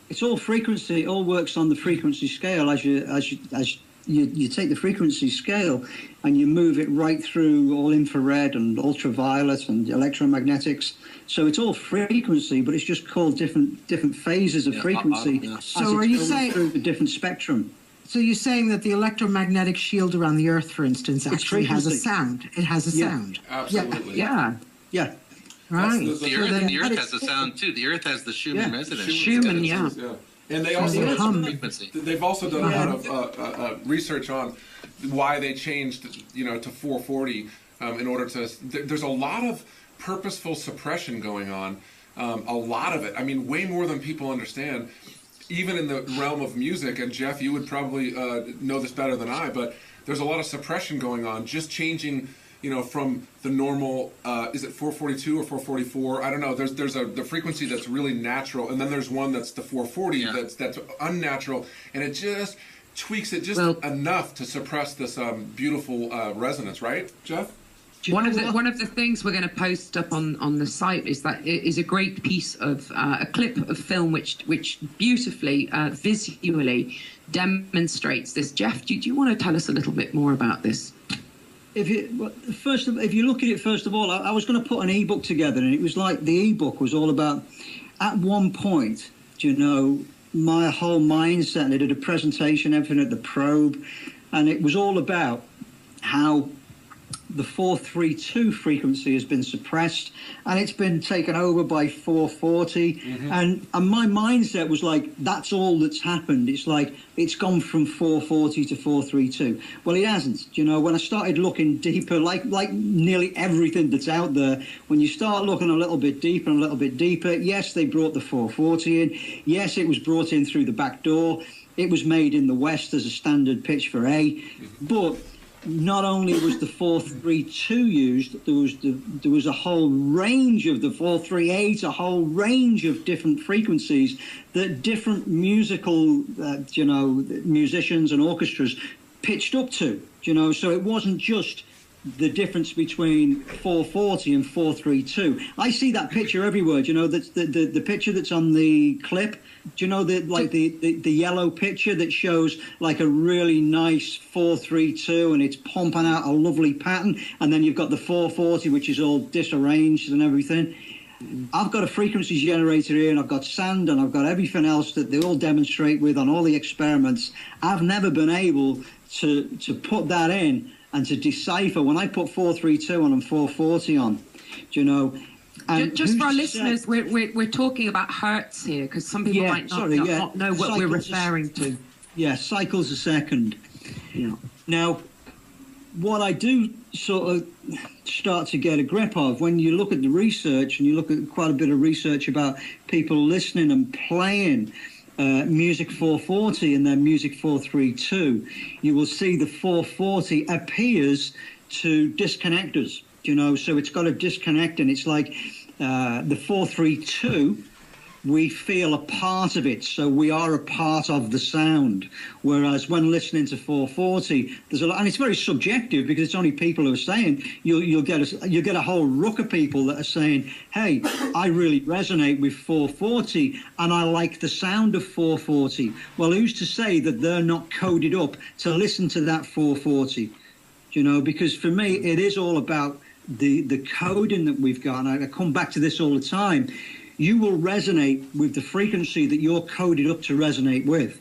It's all frequency. It all works on the frequency scale. As you take the frequency scale and you move it right through all infrared and ultraviolet and electromagnetics. So it's all frequency, but it's just called different phases of frequency. So are you saying through the different spectrum? So you're saying that the electromagnetic shield around the Earth, for instance, actually has a sound. It has a sound. Absolutely. Yeah. Right. The Earth has a sound too. The Earth has the Schumann resonance. Schumann, And they also they've also done a lot of research on why they changed, to 440 in order to. There's a lot of purposeful suppression going on. A lot of it. I mean, way more than people understand. Even in the realm of music, and Geoff, you would probably know this better than I, but there's a lot of suppression going on, just changing, from the normal, is it 442 or 444? I don't know. There's the frequency that's really natural, and then there's one that's the 440 that's unnatural, and it just tweaks it just enough to suppress this beautiful resonance, right, Geoff? One of the things we're going to post up on the site is a great piece of a clip of film which beautifully visually demonstrates this. Geoff, do you want to tell us a little bit more about this? If you look at it, first of all, I was going to put an ebook together, and it was like the ebook was all about. At one point, my whole mindset, and I did a presentation, everything at the Probe, and it was all about how the 432 frequency has been suppressed and it's been taken over by 440. And my mindset was like, that's all that's happened. It's like it's gone from 440 to 432. Well, it hasn't. When I started looking deeper, like nearly everything that's out there, when you start looking a little bit deeper and a little bit deeper, yes, they brought the 440 in. Yes, it was brought in through the back door. It was made in the West as a standard pitch for A. But not only was the 432 used, there was a whole range of the 438, a whole range of different frequencies that different musical, musicians and orchestras pitched up to, so it wasn't just the difference between 440 and 432. I see that picture everywhere. That's the picture that's on the clip. The yellow picture that shows like a really nice 432 and it's pumping out a lovely pattern, and then you've got the 440 which is all disarranged and everything. I've got a frequency generator here, and I've got sand, and I've got everything else that they all demonstrate with on all the experiments. I've never been able to put that in and to decipher when I put 432 on and 440 on, And just for our listeners, we're talking about hertz here, because some people might not know what we're referring to. Yeah, cycles a second. Yeah. Now, what I do sort of start to get a grip of when you look at the research, and you look at quite a bit of research about people listening and playing music 440 and then music 432, you will see the 440 appears to disconnectors, so it's got a disconnect, and it's like the 432, we feel a part of it, so we are a part of the sound. Whereas when listening to 440, there's a lot, and it's very subjective because it's only people who are saying. You'll get a whole ruck of people that are saying, "Hey, I really resonate with 440, and I like the sound of 440." Well, who's to say that they're not coded up to listen to that 440? Because for me, it is all about the coding that we've got, and I come back to this all the time. You will resonate with the frequency that you're coded up to resonate with.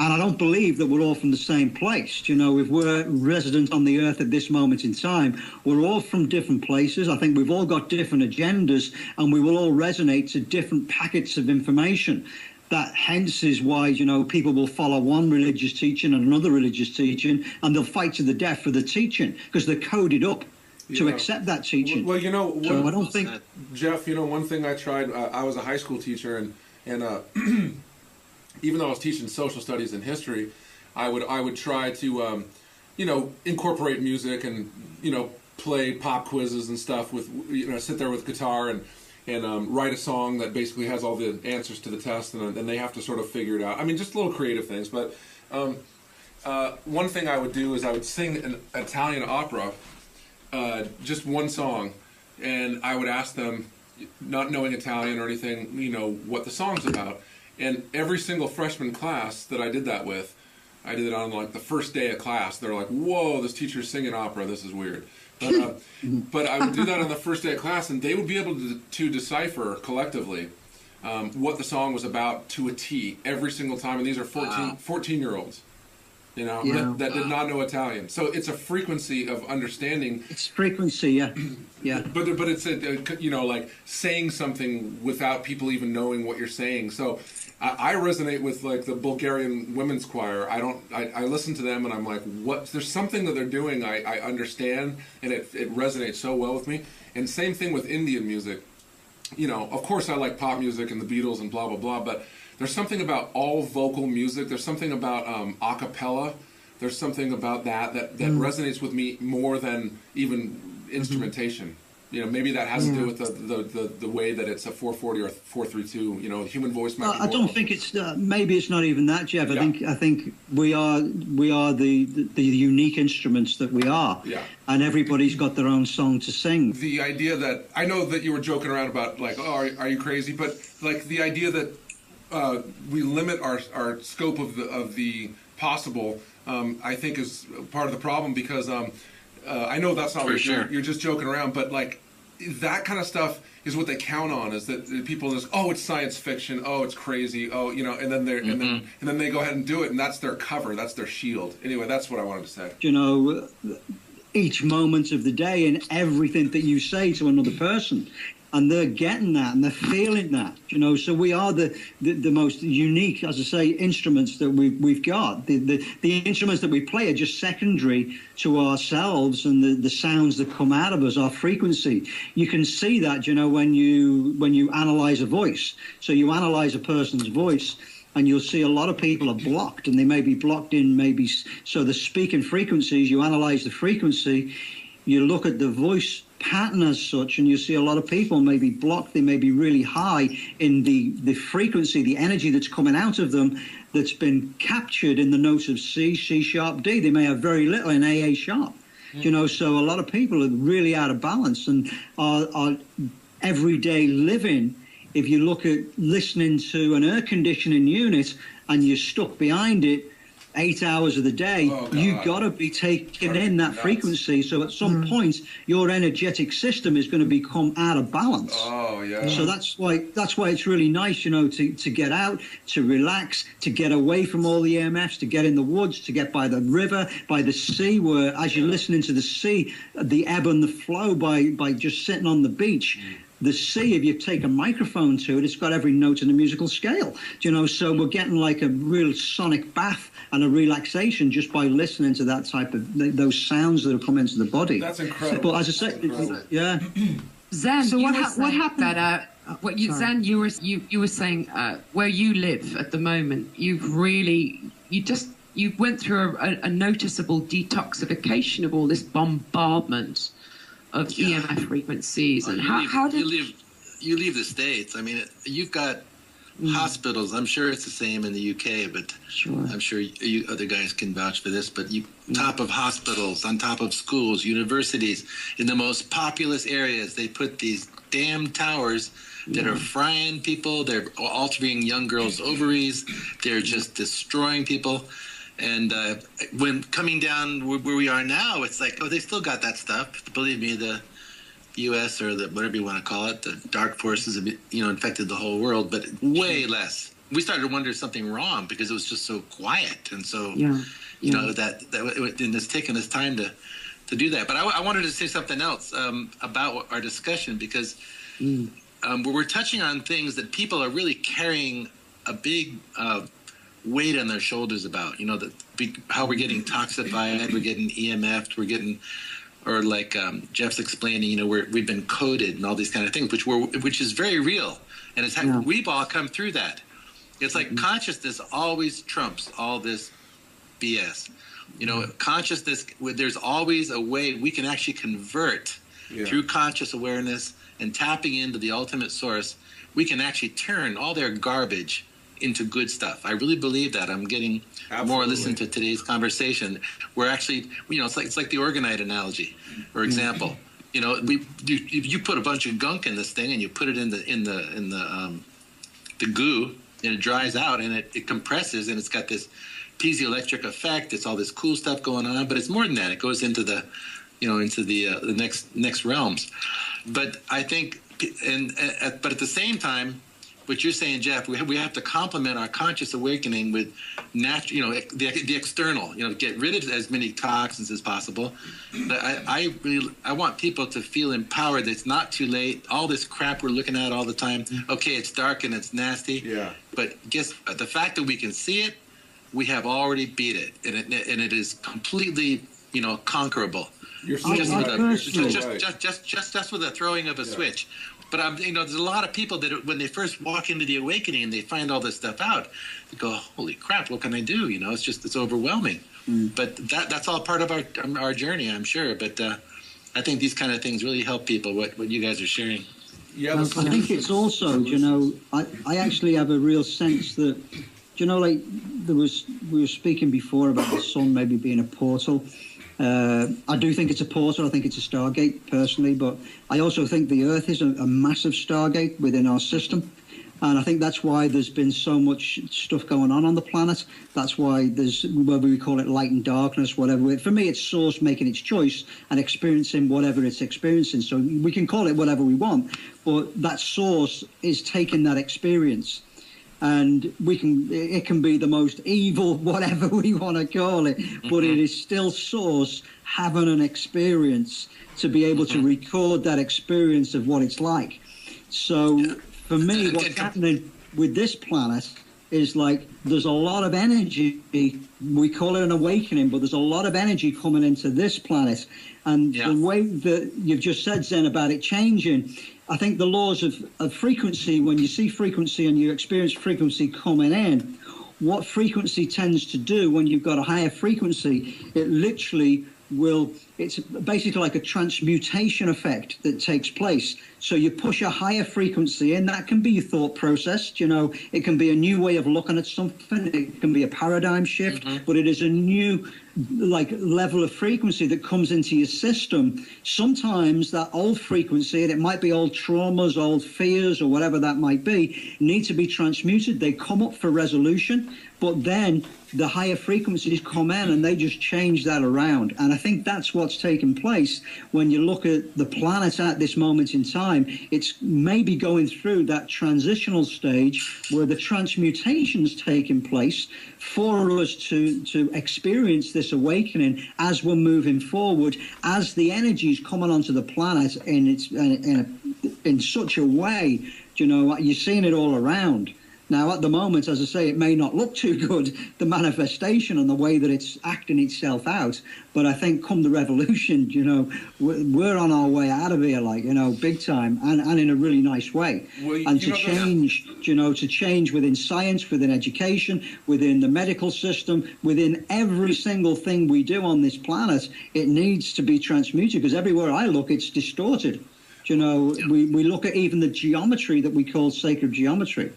And I don't believe that we're all from the same place. If we're residents on the earth at this moment in time, we're all from different places. I think we've all got different agendas, and we will all resonate to different packets of information. That hence is why, people will follow one religious teaching and another religious teaching, and they'll fight to the death for the teaching because they're coded up. to accept that teaching. Well, you know, so I don't think, Geoff, you know, one thing I tried, I was a high school teacher, and even though I was teaching social studies and history, I would try to, you know, incorporate music and, you know, play pop quizzes and stuff with, you know, sit there with guitar and write a song that basically has all the answers to the test, and then they have to sort of figure it out. I mean, just little creative things. But one thing I would do is I would sing an Italian opera, just one song, and I would ask them, not knowing Italian or anything, you know, what the song's about. And every single freshman class that I did that with, I did it on like the first day of class. They're like, "Whoa, this teacher's singing opera. This is weird." But I would do that on the first day of class, and they would be able to decipher collectively what the song was about to a T every single time. And these are 14-year-olds, you know, that did not know Italian. So it's a frequency of understanding. It's frequency, yeah. Yeah. But it's you know, like saying something without people even knowing what you're saying. So I resonate with like the Bulgarian women's choir. I listen to them and I'm like, what? There's something that they're doing I understand, and it resonates so well with me. And same thing with Indian music. You know, of course I like pop music and the Beatles and blah blah blah, but there's something about all vocal music. There's something about a cappella. There's something about that resonates with me more than even instrumentation. You know, maybe that has to do with the way that it's a 440 or 432. You know, human voice might. I don't think it's maybe it's not even that, Geoff. I think we are the unique instruments that we are. Yeah. And everybody's got their own song to sing. The idea that I know that you were joking around about like, oh, are you crazy? But like the idea that we limit our scope of the possible, I think is part of the problem, because I know that's not what you're just joking around, but like that kind of stuff is what they count on, is that people just, oh, it's science fiction, oh, it's crazy, oh, you know, and then they're and then they go ahead and do it, and that's their cover, that's their shield. Anyway, that's what I wanted to say. You know, each moment of the day and everything that you say to another person, and they're getting that and they're feeling that, you know. So we are the most unique, as I say, instruments that we've got. The instruments that we play are just secondary to ourselves and the sounds that come out of us, our frequency. You can see that, you know, when you analyze a voice. So you analyze a person's voice, and you'll see a lot of people are blocked, and they may be blocked in maybe, so the speaking frequencies, you analyze the frequency, you look at the voice pattern as such, and you see a lot of people may be blocked, they may be really high in the frequency, the energy that's coming out of them that's been captured in the notes of C, C sharp, D. They may have very little in A sharp. You know, so a lot of people are really out of balance, and our everyday living, if you look at listening to an air conditioning unit and you're stuck behind it 8 hours of the day, you got to be taking in that frequency. So at some point, your energetic system is going to become out of balance. Oh, yeah. So that's why it's really nice, you know, to get out, to relax, to get away from all the EMFs, to get in the woods, to get by the river, by the sea, where as you're listening to the sea, the ebb and the flow, by just sitting on the beach. The sea, if you take a microphone to it, it's got every note in the musical scale, you know, so we're getting like a real sonic bath and a relaxation just by listening to that type of, those sounds that have come into the body. That's incredible. But as I say, yeah. Zen, So what happened? That, Zen, you were saying where you live at the moment, you went through a noticeable detoxification of all this bombardment of EMF frequency, and how did you leave the States? I mean, you've got hospitals. I'm sure it's the same in the UK, but I'm sure you other guys can vouch for this. But top of hospitals, on top of schools, universities, in the most populous areas, they put these damn towers that are frying people. They're altering young girls' ovaries. They're just destroying people. And when coming down where we are now, it's like, oh, they still got that stuff. Believe me, the U.S. or the whatever you want to call it, the dark forces have, you know, infected the whole world, but way less. We started to wonder something wrong because it was just so quiet, and so you know that and it's taken us time to do that. But I wanted to say something else about our discussion, because we're touching on things that people are really carrying a big weight on their shoulders about, you know, how we're getting toxified, we're getting EMF'd, we're getting or like Geoff's explaining, we've been coded and all these kind of things, which is very real, and we've all come through that. It's like consciousness always trumps all this BS. Consciousness, there's always a way we can actually convert through conscious awareness and tapping into the ultimate source. We can actually turn all their garbage into good stuff. I really believe that. I'm getting more listen to today's conversation. We're actually, it's like the orgonite analogy or example. You put a bunch of gunk in this thing and you put it in the goo, and it dries out and it compresses, and it's got this piezoelectric effect. It's all this cool stuff going on, but it's more than that. It goes into the next realms. But I think, but at the same time, what you're saying, Geoff, we have to complement our conscious awakening with natural, the external, get rid of as many toxins as possible. But I want people to feel empowered that it's not too late. All this crap we're looking at all the time, okay, it's dark and it's nasty. Yeah. But guess what? The fact that we can see it, we have already beat it, and it is completely, conquerable. Just with the throwing of a switch. But there's a lot of people that when they first walk into the awakening and they find all this stuff out, they go, "Holy crap! What can I do?" It's overwhelming. But that's all part of our journey, I'm sure. But I think these kind of things really help people. What you guys are sharing. Yeah, I think it's also, I actually have a real sense that, like we were speaking before about the sun maybe being a portal. I do think it's a portal. I think it's a stargate, personally. But I also think the Earth is a massive stargate within our system. And I think that's why there's been so much stuff going on the planet. That's why there's, whether we call it light and darkness, whatever. For me, it's Source making its choice and experiencing whatever it's experiencing. So we can call it whatever we want. But that Source is taking that experience. And it can be the most evil, whatever we want to call it, but it is still Source having an experience to be able to record that experience of what it's like. So for me, what's happening with this planet is like there's a lot of energy. We call it an awakening, but there's a lot of energy coming into this planet. And the way that you've just said, Zen, about it changing, I think the laws of frequency, when you see frequency and you experience frequency coming in, what frequency tends to do when you've got a higher frequency, it literally it's basically like a transmutation effect that takes place. So you push a higher frequency in, that can be your thought process, it can be a new way of looking at something, it can be a paradigm shift, but it is a new level of frequency that comes into your system. Sometimes that old frequency, and it might be old traumas, old fears, or whatever that might be, need to be transmuted. They come up for resolution, but then the higher frequencies come in and they just change that around. And I think that's what's taking place when you look at the planet at this moment in time. It's maybe going through that transitional stage where the transmutation's taking place for us to experience this awakening as we're moving forward, as the energy is coming onto the planet in such a way, you're seeing it all around. Now, at the moment, as I say, it may not look too good, the manifestation and the way that it's acting itself out. But I think come the revolution, we're on our way out of here, big time, and in a really nice way. And to change within science, within education, within the medical system, within every single thing we do on this planet, it needs to be transmuted, because everywhere I look, it's distorted. We look at even the geometry that we call sacred geometry.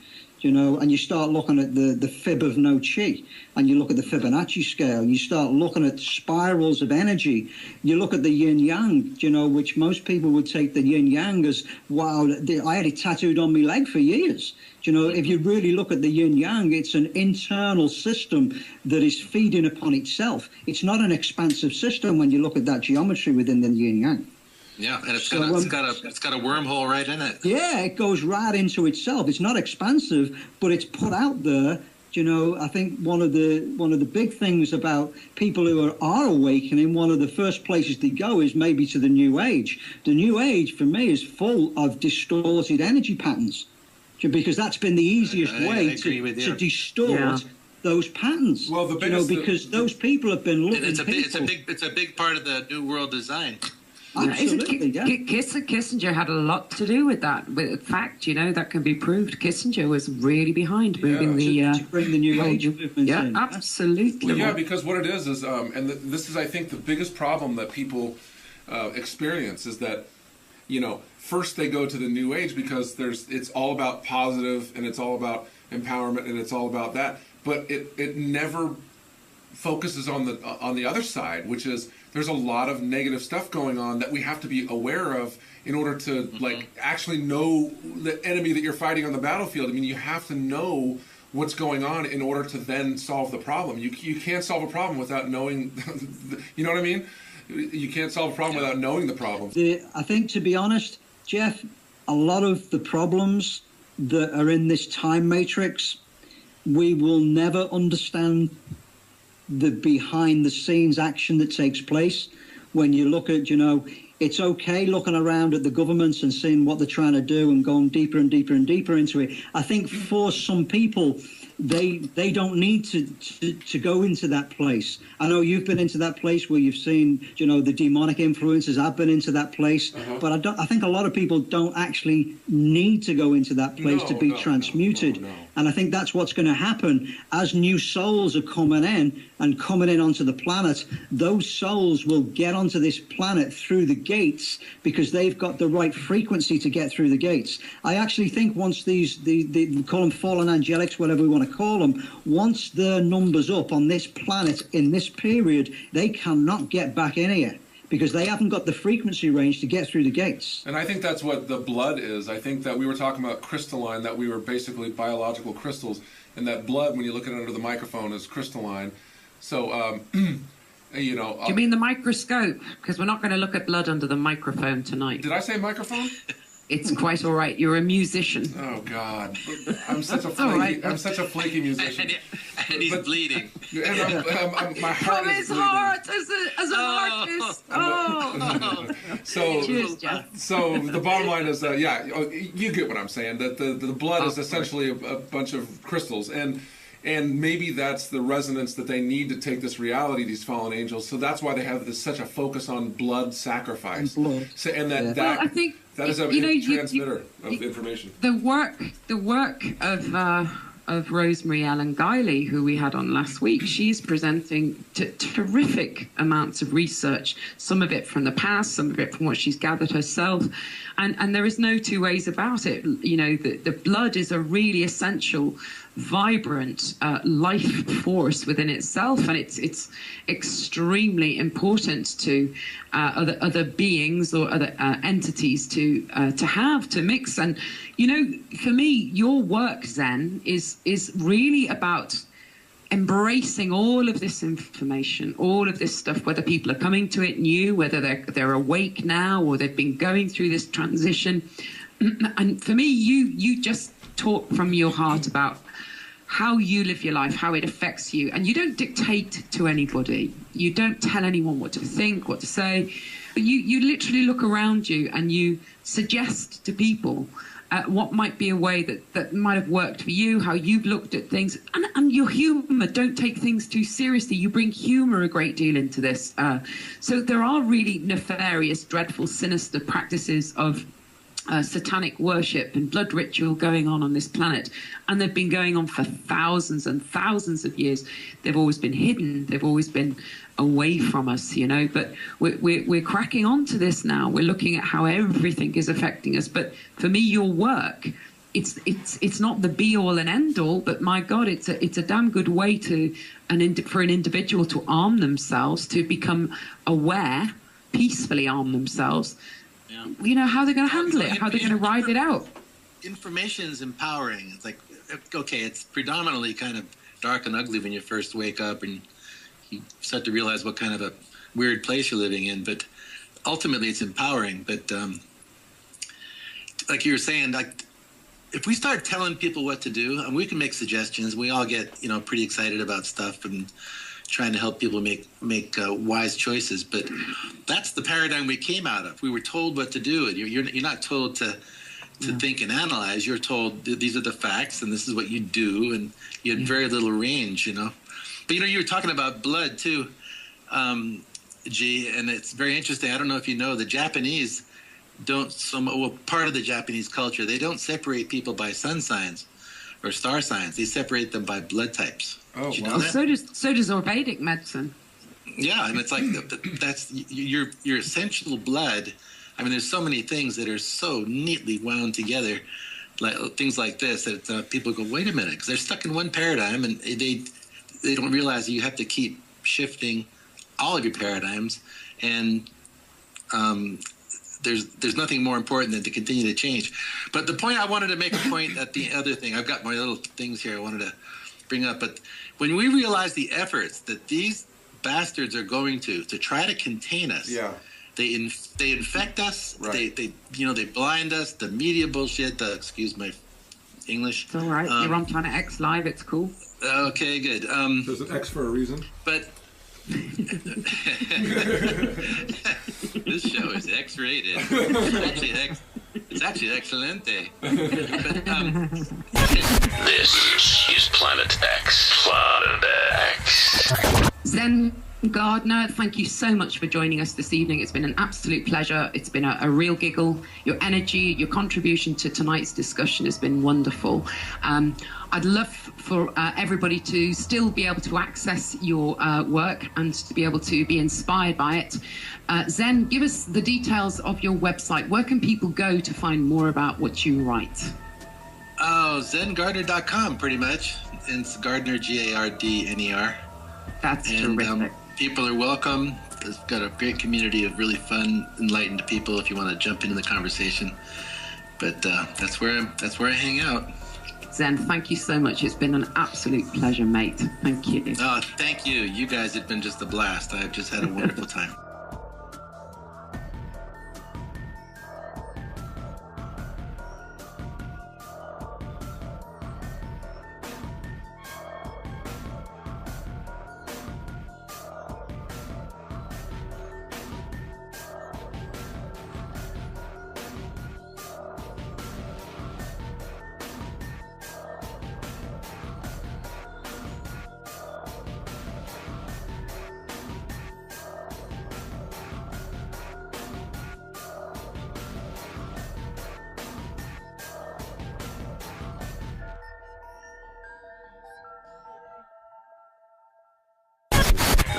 And you start looking at the fib of no chi, and you look at the Fibonacci scale, and you start looking at spirals of energy. You look at the yin-yang, which most people would take the yin-yang as, wow, I had it tattooed on my leg for years. If you really look at the yin-yang, it's an internal system that is feeding upon itself. It's not an expansive system when you look at that geometry within the yin-yang. Yeah, and it's got a wormhole right in it. Yeah, it goes right into itself. It's not expansive, but it's put out there. I think one of the big things about people who are awakening, one of the first places they go is maybe to the New Age. The New Age, for me, is full of distorted energy patterns, because that's been the easiest way to distort those patterns. Well, the biggest, because those people have been looking. It's a big part of the New World design. Absolutely, Kissinger had a lot to do with that. In fact, that can be proved. Kissinger was really behind moving to bring the New Age movement in. Absolutely. Well, because what it is and this is, I think, the biggest problem that people experience is that, first they go to the New Age because it's all about positive and it's all about empowerment and it's all about that, but it never focuses on the other side, which is there's a lot of negative stuff going on that we have to be aware of in order to actually know the enemy that you're fighting on the battlefield. I mean, you have to know what's going on in order to then solve the problem. You can't solve a problem without knowing, you know what I mean? You can't solve a problem without knowing the problem. I think, to be honest, Geoff, a lot of the problems that are in this time matrix, we will never understand the behind-the-scenes action that takes place. When you look at, it's okay looking around at the governments and seeing what they're trying to do and going deeper and deeper and deeper into it. I think for some people, they don't need to go into that place. I know you've been into that place where you've seen, the demonic influences. I've been into that place, but I think a lot of people don't actually need to go into that place to be transmuted. No. And I think that's what's going to happen as new souls are coming in onto the planet. Those souls will get onto this planet through the gates because they've got the right frequency to get through the gates. I actually think once they call them fallen angelics, whatever we want to call them, once their numbers up on this planet in this period, they cannot get back in here because they haven't got the frequency range to get through the gates. And I think that's what the blood is. I think that we were talking about crystalline, that we were basically biological crystals, and that blood, when you look at it under the microphone, is crystalline. So, Do you mean the microscope? Because we're not going to look at blood under the microphone tonight. Did I say microphone? It's quite all right. You're a musician. Oh God, I'm such a flaky. I'm such a flaky musician. And he's bleeding. And my heart from is his heart as an artist. Oh. So the bottom line is, you get what I'm saying. That the blood is essentially a bunch of crystals, and maybe that's the resonance that they need to take this reality, these fallen angels. So that's why they have such a focus on blood sacrifice. And blood. So, and I think that is a transmitter of information. The work of Rosemary Ellen Guiley, who we had on last week, she's presenting terrific amounts of research, some of it from the past, some of it from what she's gathered herself. And there is no two ways about it. The blood is a really essential, vibrant life force within itself, and it's extremely important to other beings or other entities to mix. And for me, your work, Zen, is really about embracing all of this information, all of this stuff, whether people are coming to it new, whether they're awake now or they've been going through this transition. And for me, you just talk from your heart about how you live your life, how it affects you. And you don't dictate to anybody. You don't tell anyone what to think, what to say. But you literally look around you and you suggest to people what might be a way that might have worked for you, how you've looked at things. And your humour, don't take things too seriously. You bring humour a great deal into this. So there are really nefarious, dreadful, sinister practices of satanic worship and blood ritual going on this planet, and they've been going on for thousands and thousands of years. They've always been hidden, they've always been away from us, but we're cracking onto this now. We're looking at how everything is affecting us. But for me, your work, it's not the be all and end all, but my God, it's a damn good way for an individual to arm themselves, to become aware, peacefully arm themselves. How they're going to handle it, how they're going to ride it out. Information is empowering. It's like, okay, it's predominantly kind of dark and ugly when you first wake up and you start to realize what kind of a weird place you're living in. But ultimately, it's empowering. But like you were saying, like if we start telling people what to do, and we can make suggestions, we all get pretty excited about stuff and trying to help people make wise choices, but that's the paradigm we came out of. We were told what to do, and you're not told to to think and analyze. You're told these are the facts and this is what you do, and you had very little range, you know. But, you know, you were talking about blood, too, G, and it's very interesting. I don't know if you know, the Japanese part of the Japanese culture, they don't separate people by sun signs or star signs. They separate them by blood types. Oh, Did you wow. know that? So does Vedic medicine. Yeah, and it's like that's your essential blood. I mean, there's so many things that are so neatly wound together, like things like this, that people go, wait a minute, because they're stuck in one paradigm, and they don't realize that you have to keep shifting all of your paradigms, and there's nothing more important than to continue to change. But the point I wanted to make a point at the other thing, I've got my little things here I wanted to bring up, but when we realize the efforts that these bastards are going to try to contain us, they infect us, right. they blind us, the media bullshit, excuse my English. It's all right. You're on Planet X Live. It's cool. Okay, good. There's an X for a reason. But this show is X-rated. It's actually excellent. This is Planet X. Planet X. Zen Gardner, thank you so much for joining us this evening. It's been an absolute pleasure. It's been a real giggle. Your energy, your contribution to tonight's discussion has been wonderful. I'd love for everybody to still be able to access your work and to be able to be inspired by it. Zen, give us the details of your website. Where can people go to find more about what you write? Oh, ZenGardner.com, pretty much. It's Gardner, Gardner. That's terrific. People are welcome. It's got a great community of really fun, enlightened people if you want to jump into the conversation. But that's where I hang out. Zen, thank you so much. It's been an absolute pleasure, mate. Thank you. Oh, thank you. You guys have been just a blast. I've just had a wonderful time.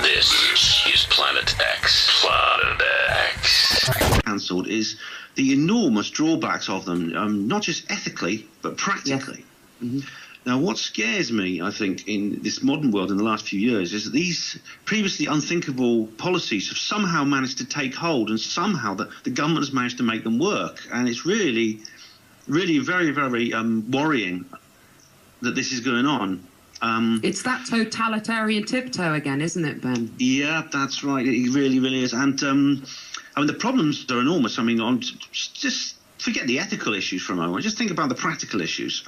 This is Planet X. Planet X. Cancelled is the enormous drawbacks of them, not just ethically but practically. Yes. Mm-hmm. Now, what scares me, I think, in this modern world in the last few years is that these previously unthinkable policies have somehow managed to take hold, and somehow the government has managed to make them work. And it's really, really very, very worrying that this is going on. It's that totalitarian tiptoe again, isn't it, Ben? Yeah, that's right. It really, really is. And I mean, the problems are enormous. I mean, just forget the ethical issues for a moment. Just think about the practical issues.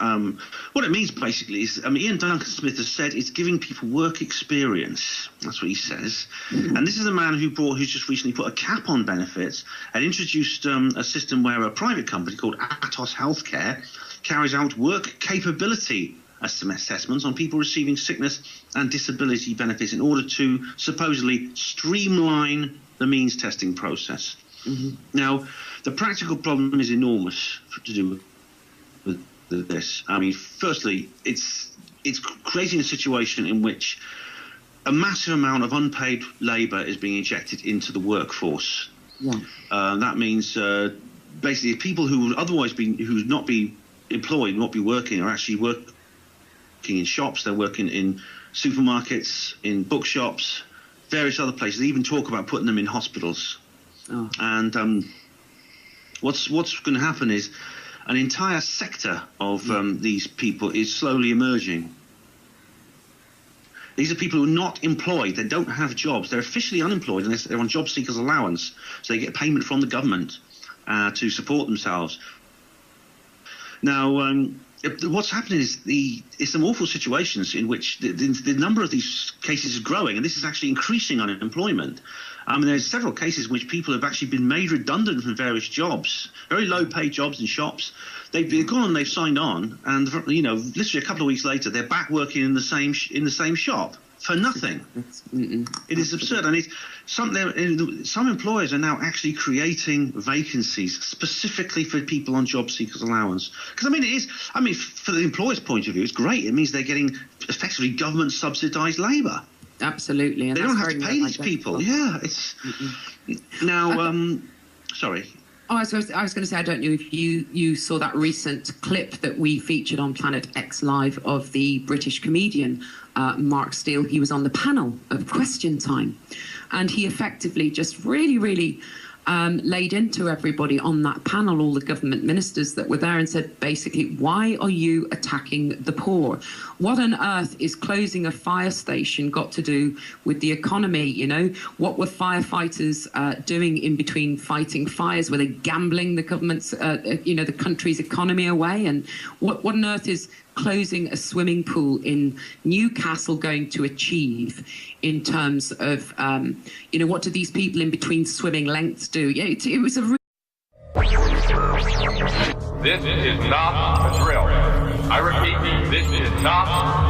What it means basically is, Ian Duncan Smith has said it's giving people work experience. That's what he says. And this is a man who's just recently put a cap on benefits and introduced a system where a private company called Atos Healthcare carries out work capability assessments on people receiving sickness and disability benefits in order to supposedly streamline the means testing process. Mm-hmm. Now, the practical problem is enormous to do with this. I mean, firstly, it's creating a situation in which a massive amount of unpaid labour is being injected into the workforce. Yeah. That means basically people who would otherwise who would not be employed, not be working, are actually working in shops. They're working in supermarkets, in bookshops, various other places. They even talk about putting them in hospitals. Oh. And what's going to happen is an entire sector of these people is slowly emerging. These are people who are not employed. They don't have jobs. They're officially unemployed unless they're on job seekers allowance. So they get payment from the government to support themselves. Now, what's happening is some awful situations in which the number of these cases is growing, and this is actually increasing unemployment. I mean, there's several cases in which people have actually been made redundant from various jobs, very low-paid jobs in shops. They've gone and they've signed on, and literally a couple of weeks later, they're back working in the same shop for nothing. It is absurd, and some employers are now actually creating vacancies specifically for people on job seekers allowance. Because for the employer's point of view, it's great. It means they're getting effectively government subsidised labour. Absolutely, and they don't have to pay these people. Yeah, it's now. Sorry. Oh, I was going to say, I don't know if you saw that recent clip that we featured on Planet X Live of the British comedian Mark Steele. He was on the panel of Question Time, and he effectively just really laid into everybody on that panel, all the government ministers that were there, and said basically, why are you attacking the poor? What on earth is closing a fire station got to do with the economy? What were firefighters doing in between fighting fires? Were they gambling the government's, the country's economy away? And what on earth is closing a swimming pool in Newcastle going to achieve in terms of, what do these people in between swimming lengths do? Yeah, it was a... This is not a drill. I repeat, this is not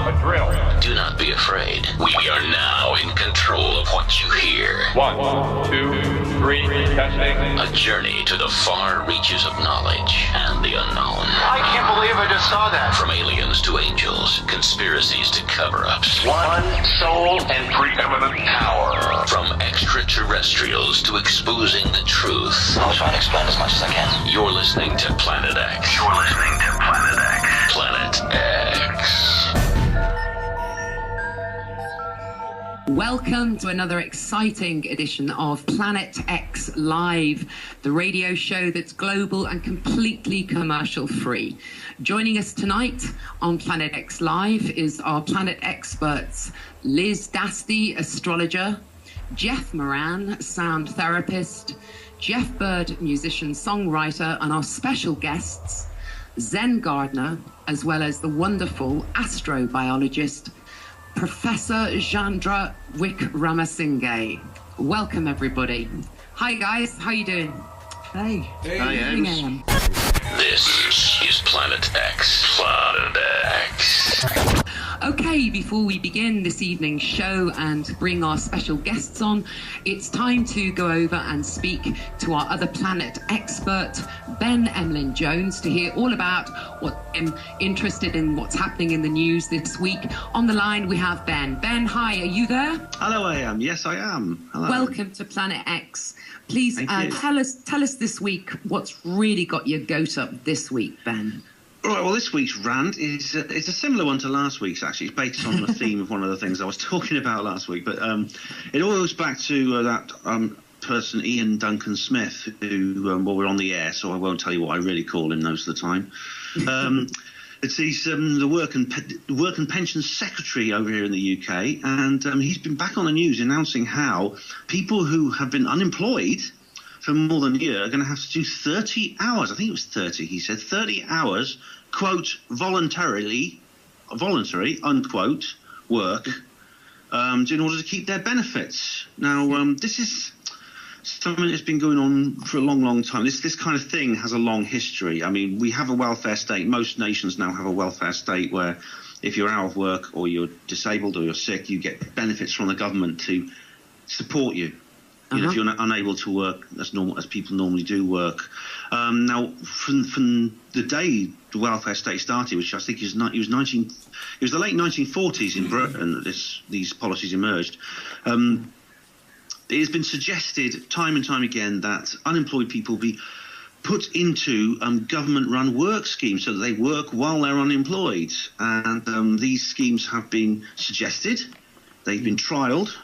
a drill. Do not be afraid. We are now in control of what you hear. 1, 2, 3, testing. A journey to the far reaches of knowledge and the unknown. I can't believe I just saw that. From aliens to angels, conspiracies to cover-ups. One soul and Preeminent power. From extraterrestrials to exposing the truth. I'll try to explain as much as I can. You're listening to Planet X. You're listening to Planet X. Planet X. Welcome to another exciting edition of Planet X Live, the radio show that's global and completely commercial free. Joining us tonight on Planet X Live is our Planet experts, Liz Dasty, astrologer, Geoff Moran, sound therapist, Geoff Byrd, musician, songwriter, and our special guests, Zen Gardner, as well as the wonderful astrobiologist, Professor Chandra Wickramasinghe. Welcome, everybody. Hi, guys. How you doing? Hey. Hi, This is Planet X. Planet X. Okay, before we begin this evening's show and bring our special guests on, it's time to go over and speak to our other Planet expert, Ben Emlyn Jones, to hear all about what I'm interested in, what's happening in the news this week. On the line, we have Ben. Ben, hi, are you there? Hello, I am. Yes, I am. Hello. Welcome to Planet X. Please tell us this week what's really got your goat up this week, Ben. Right, well, this week's rant is it's a similar one to last week's, actually. It's based on the theme of one of the things I was talking about last week. But it all goes back to that person, Ian Duncan Smith, who, we're on the air, so I won't tell you what I really call him most of the time. He's the work and pensions secretary over here in the UK, and he's been back on the news announcing how people who have been unemployed for more than a year are going to have to do 30 hours. I think it was 30, he said, 30 hours, quote, voluntary, unquote, work in order to keep their benefits. Now, this is something that's been going on for a long, long time. This kind of thing has a long history. I mean, we have a welfare state. Most nations now have a welfare state where if you're out of work or you're disabled or you're sick, you get benefits from the government to support you. You know, if you're unable to work as people normally do work. Now, from the day the welfare state started, which I think it was the late 1940s in Britain that these policies emerged. It has been suggested time and time again that unemployed people be put into government-run work schemes so that they work while they're unemployed. And these schemes have been suggested, they've been trialled,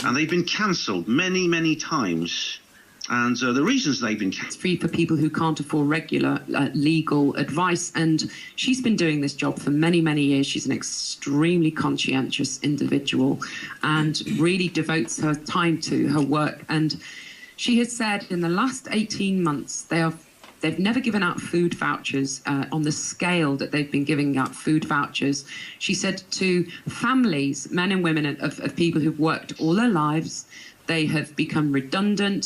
and they've been cancelled many, many times. And the reasons they've been cancelled... It's free for people who can't afford regular legal advice. And she's been doing this job for many, many years. She's an extremely conscientious individual and really devotes her time to her work. And she has said in the last 18 months, they've never given out food vouchers on the scale that they've been giving out food vouchers. She said to families, men and women of people who've worked all their lives, They have become redundant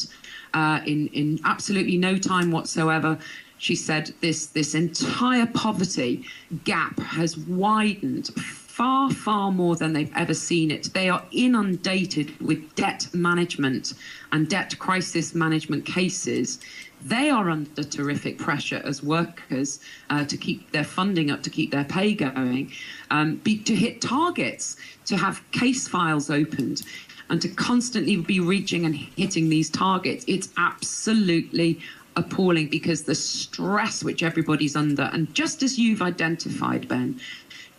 in absolutely no time whatsoever. She said this entire poverty gap has widened far, far more than they've ever seen it. They are inundated with debt management and debt crisis management cases. They are under terrific pressure as workers to keep their funding up, to keep their pay going, to hit targets, to have case files opened, and to constantly be reaching and hitting these targets. It's absolutely appalling, because the stress which everybody's under, and just as you've identified, Ben,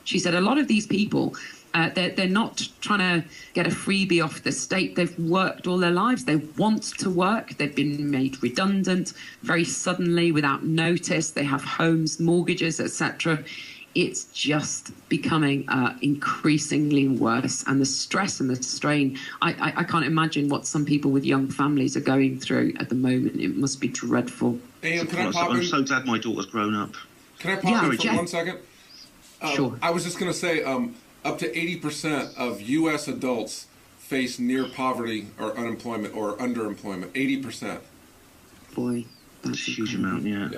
she said a lot of these people, they're not trying to get a freebie off the state. They've worked all their lives. They want to work. They've been made redundant very suddenly without notice. They have homes, mortgages, etc. It's just becoming increasingly worse. And the stress and the strain, I can't imagine what some people with young families are going through at the moment. It must be dreadful. Ian, can I pop in? I'm so glad my daughter's grown up. Can I pop in for Jeff. 1 second? Sure. I was just going to say, up to 80% of U.S. adults face near poverty or unemployment or underemployment. 80%. Boy, that's a huge amount, yeah.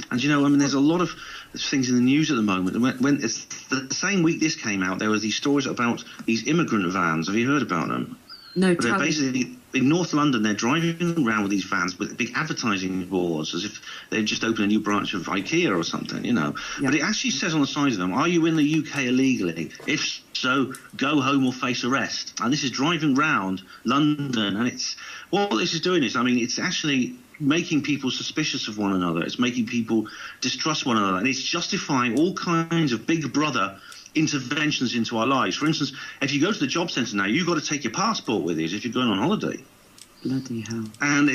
And, you know, I mean, there's a lot of things in the news at the moment. When it's the same week this came out, there were these stories about these immigrant vans. Have you heard about them? No, they're basically in North London. They're driving around with these vans with big advertising boards, as if they've just opened a new branch of IKEA or something, you know. Yeah. But it actually says on the side of them, "Are you in the UK illegally? If so, go home or face arrest." And this is driving round London, and it's what this is doing is, I mean, it's actually making people suspicious of one another. It's making people distrust one another, and it's justifying all kinds of Big Brother interventions into our lives. For instance, if you go to the job centre now, you've got to take your passport with you if you're going on holiday. Bloody hell! And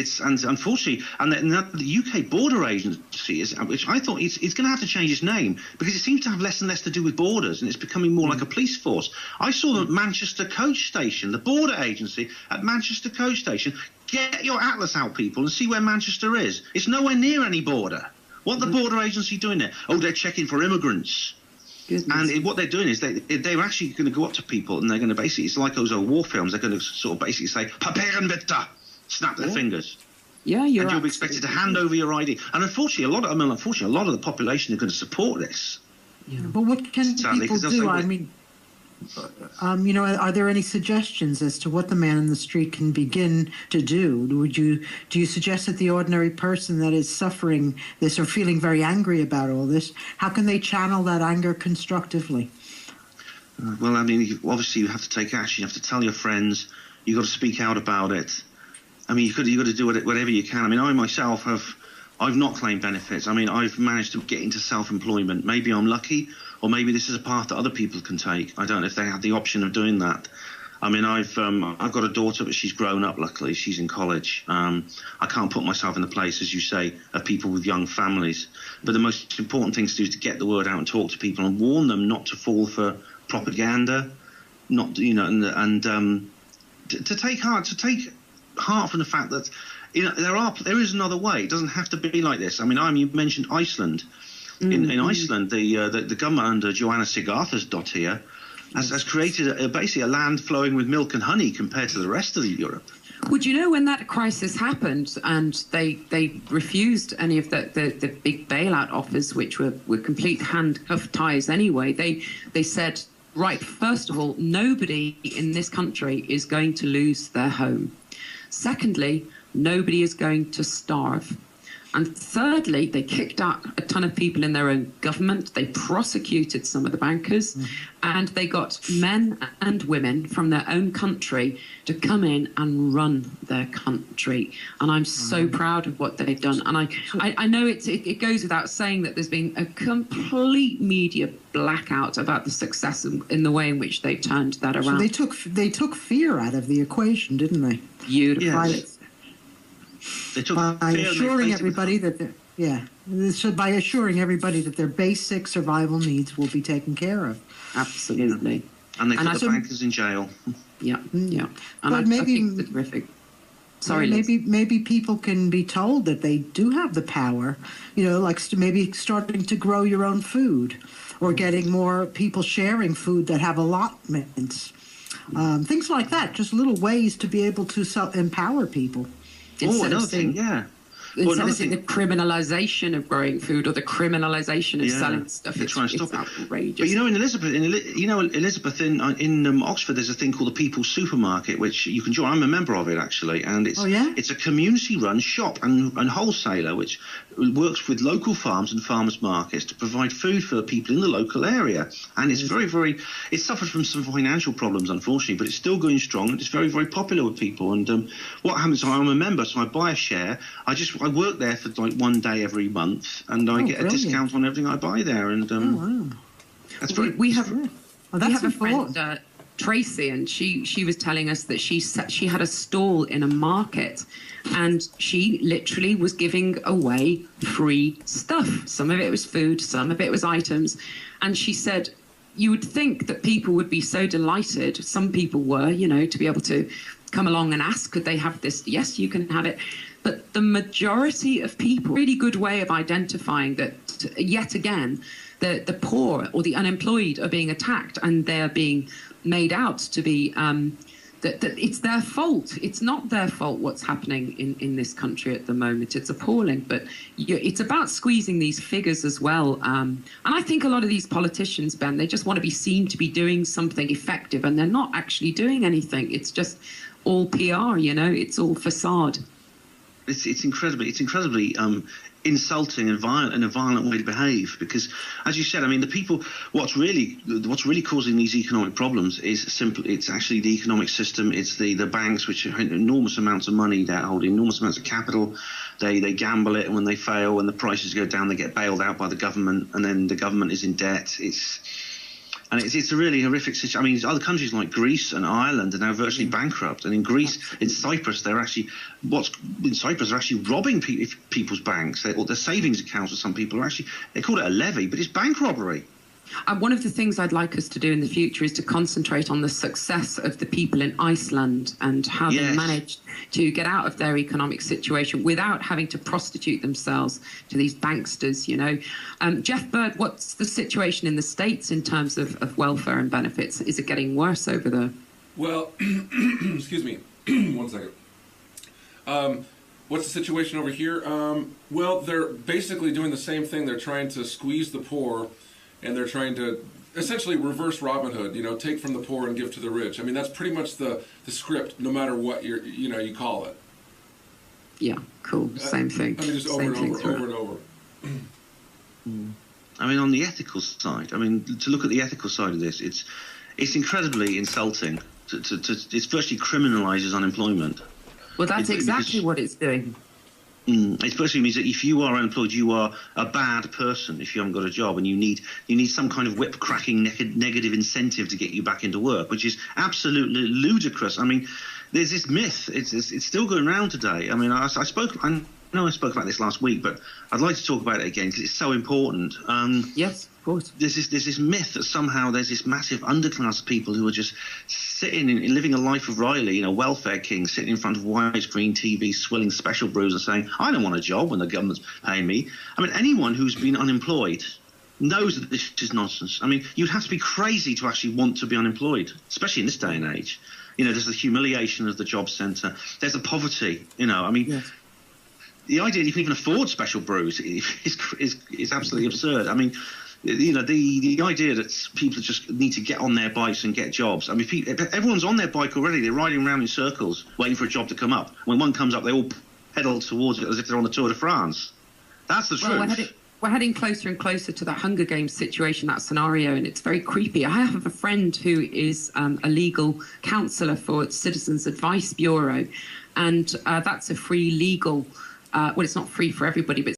unfortunately, the UK Border Agency which I thought it's going to have to change its name, because it seems to have less and less to do with borders, and it's becoming more like a police force. I saw them at Manchester Coach Station, the Border Agency at Manchester Coach Station. Get your atlas out, people, and see where Manchester is. It's nowhere near any border. What the Border Agency doing there? Oh, they're checking for immigrants. Goodness. And what they're doing is they're actually going to go up to people, and they're going to basically, it's like those old war films, they're going to sort of basically say, "Papieren bitte," snap their fingers. Yeah, and you'll be expected to hand over your ID. And unfortunately, a lot of the population are going to support this. Yeah. But what can people do? I mean, you know, are there any suggestions as to what the man in the street can begin to do? Do you suggest that the ordinary person that is suffering this or feeling very angry about all this, how can they channel that anger constructively? Well, I mean, obviously you have to take action. You have to tell your friends. You've got to speak out about it. I mean, you've got to do whatever you can. I mean, I myself I've not claimed benefits. I mean, I've managed to get into self-employment. Maybe I'm lucky, or maybe this is a path that other people can take. I don't know if they have the option of doing that. I mean, I've got a daughter, but she's grown up, luckily. She's in college. I can't put myself in the place, as you say, of people with young families. But the most important thing to do is to get the word out and talk to people and warn them not to fall for propaganda, not, you know, and to take heart from the fact that, you know, there is another way. It doesn't have to be like this. I mean, you mentioned Iceland. In Iceland, the government under Johanna Sigurðardóttir has created basically a land flowing with milk and honey compared to the rest of Europe. Would you know, when that crisis happened and they refused any of the big bailout offers, which were complete handcuff ties anyway, they said, right, first of all, nobody in this country is going to lose their home. Secondly, nobody is going to starve. And thirdly, they kicked out a ton of people in their own government. They prosecuted some of the bankers, and they got men and women from their own country to come in and run their country. And I'm so proud of what they've done. And I know it goes without saying that there's been a complete media blackout about the success in the way in which they turned that around. So they took fear out of the equation, didn't they? Beautiful. Yes. They took by assuring everybody that by assuring everybody that their basic survival needs will be taken care of. Absolutely. And they put the bankers in jail. Yeah, yeah. And but I think it's terrific. Sorry, maybe people can be told that they do have the power, you know, like maybe starting to grow your own food, or getting more people sharing food that have allotments. things like that. Just little ways to be able to empower people. Another thing, yeah. Instead of seeing the criminalisation of growing food or the criminalisation of selling stuff, they're trying to stop it. Outrageous. But in Elizabeth, in Oxford, there's a thing called the People's Supermarket, which you can join. I'm a member of it actually, and it's a community-run shop and wholesaler which works with local farms and farmers markets to provide food for the people in the local area. And it's it suffered from some financial problems, unfortunately, but it's still going strong. And it's very, very popular with people. And what happens? I'm a member, so I buy a share. I work there for like 1 day every month, and I get a discount on everything I buy there. And that's very. We have a friend, Tracy, and she was telling us that she had a stall in a market, and she literally was giving away free stuff. Some of it was food, some of it was items, and she said, you would think that people would be so delighted. Some people were, to be able to come along and ask, could they have this? Yes, you can have it. But the majority of people, really good way of identifying that, yet again, the poor or the unemployed are being attacked, and they're being made out to be that it's their fault. It's not their fault what's happening in this country at the moment. It's appalling, but it's about squeezing these figures as well. And I think a lot of these politicians, Ben, they just want to be seen to be doing something effective, and they're not actually doing anything. It's just all PR, it's all facade. It's incredibly insulting and violent, and a violent way to behave. Because, as you said, the people. What's really causing these economic problems is simply it's actually the economic system. It's the banks, which have enormous amounts of money. They're holding enormous amounts of capital. They gamble it, and when they fail, when the prices go down, they get bailed out by the government, and then the government is in debt. It's a really horrific situation. Other countries like Greece and Ireland are now virtually bankrupt. And in Greece, in Cyprus, they're actually robbing people's banks. Or their savings accounts for some people are actually, they call it a levy, but it's bank robbery. One of the things I'd like us to do in the future is to concentrate on the success of the people in Iceland and how they managed to get out of their economic situation without having to prostitute themselves to these banksters, Geoff Byrd, what's the situation in the States in terms of welfare and benefits? Is it getting worse over there? Well, excuse me, 1 second. What's the situation over here? Well, they're basically doing the same thing. They're trying to squeeze the poor, and they're trying to essentially reverse Robin Hood, take from the poor and give to the rich. That's pretty much the script, no matter what you call it. Yeah, cool. Same thing. Just over and over. On the ethical side, to look at the ethical side of this, it's incredibly insulting. It virtually criminalises unemployment. Well, that's exactly what it's doing. It basically means that if you are unemployed, you are a bad person if you haven't got a job, and you need some kind of whip-cracking negative incentive to get you back into work, which is absolutely ludicrous. There's this myth. It's still going around today. I spoke about this last week, but I'd like to talk about it again because it's so important. Yes, of course. There's this myth that somehow there's this massive underclass of people who are just sitting and living a life of Riley, welfare king, sitting in front of widescreen TV, swilling special brews and saying, I don't want a job when the government's paying me. Anyone who's been unemployed knows that this is nonsense. You'd have to be crazy to actually want to be unemployed, especially in this day and age. There's the humiliation of the job centre. There's the poverty, Yes. The idea that you can even afford special brews is absolutely absurd. The idea that people just need to get on their bikes and get jobs. Everyone's on their bike already. They're riding around in circles waiting for a job to come up. When one comes up, they all pedal towards it as if they're on the Tour de France. That's the truth. We're heading closer and closer to that Hunger Games situation, that scenario, and it's very creepy. I have a friend who is a legal counsellor for Citizens Advice Bureau, and that's a free legal well, it's not free for everybody, but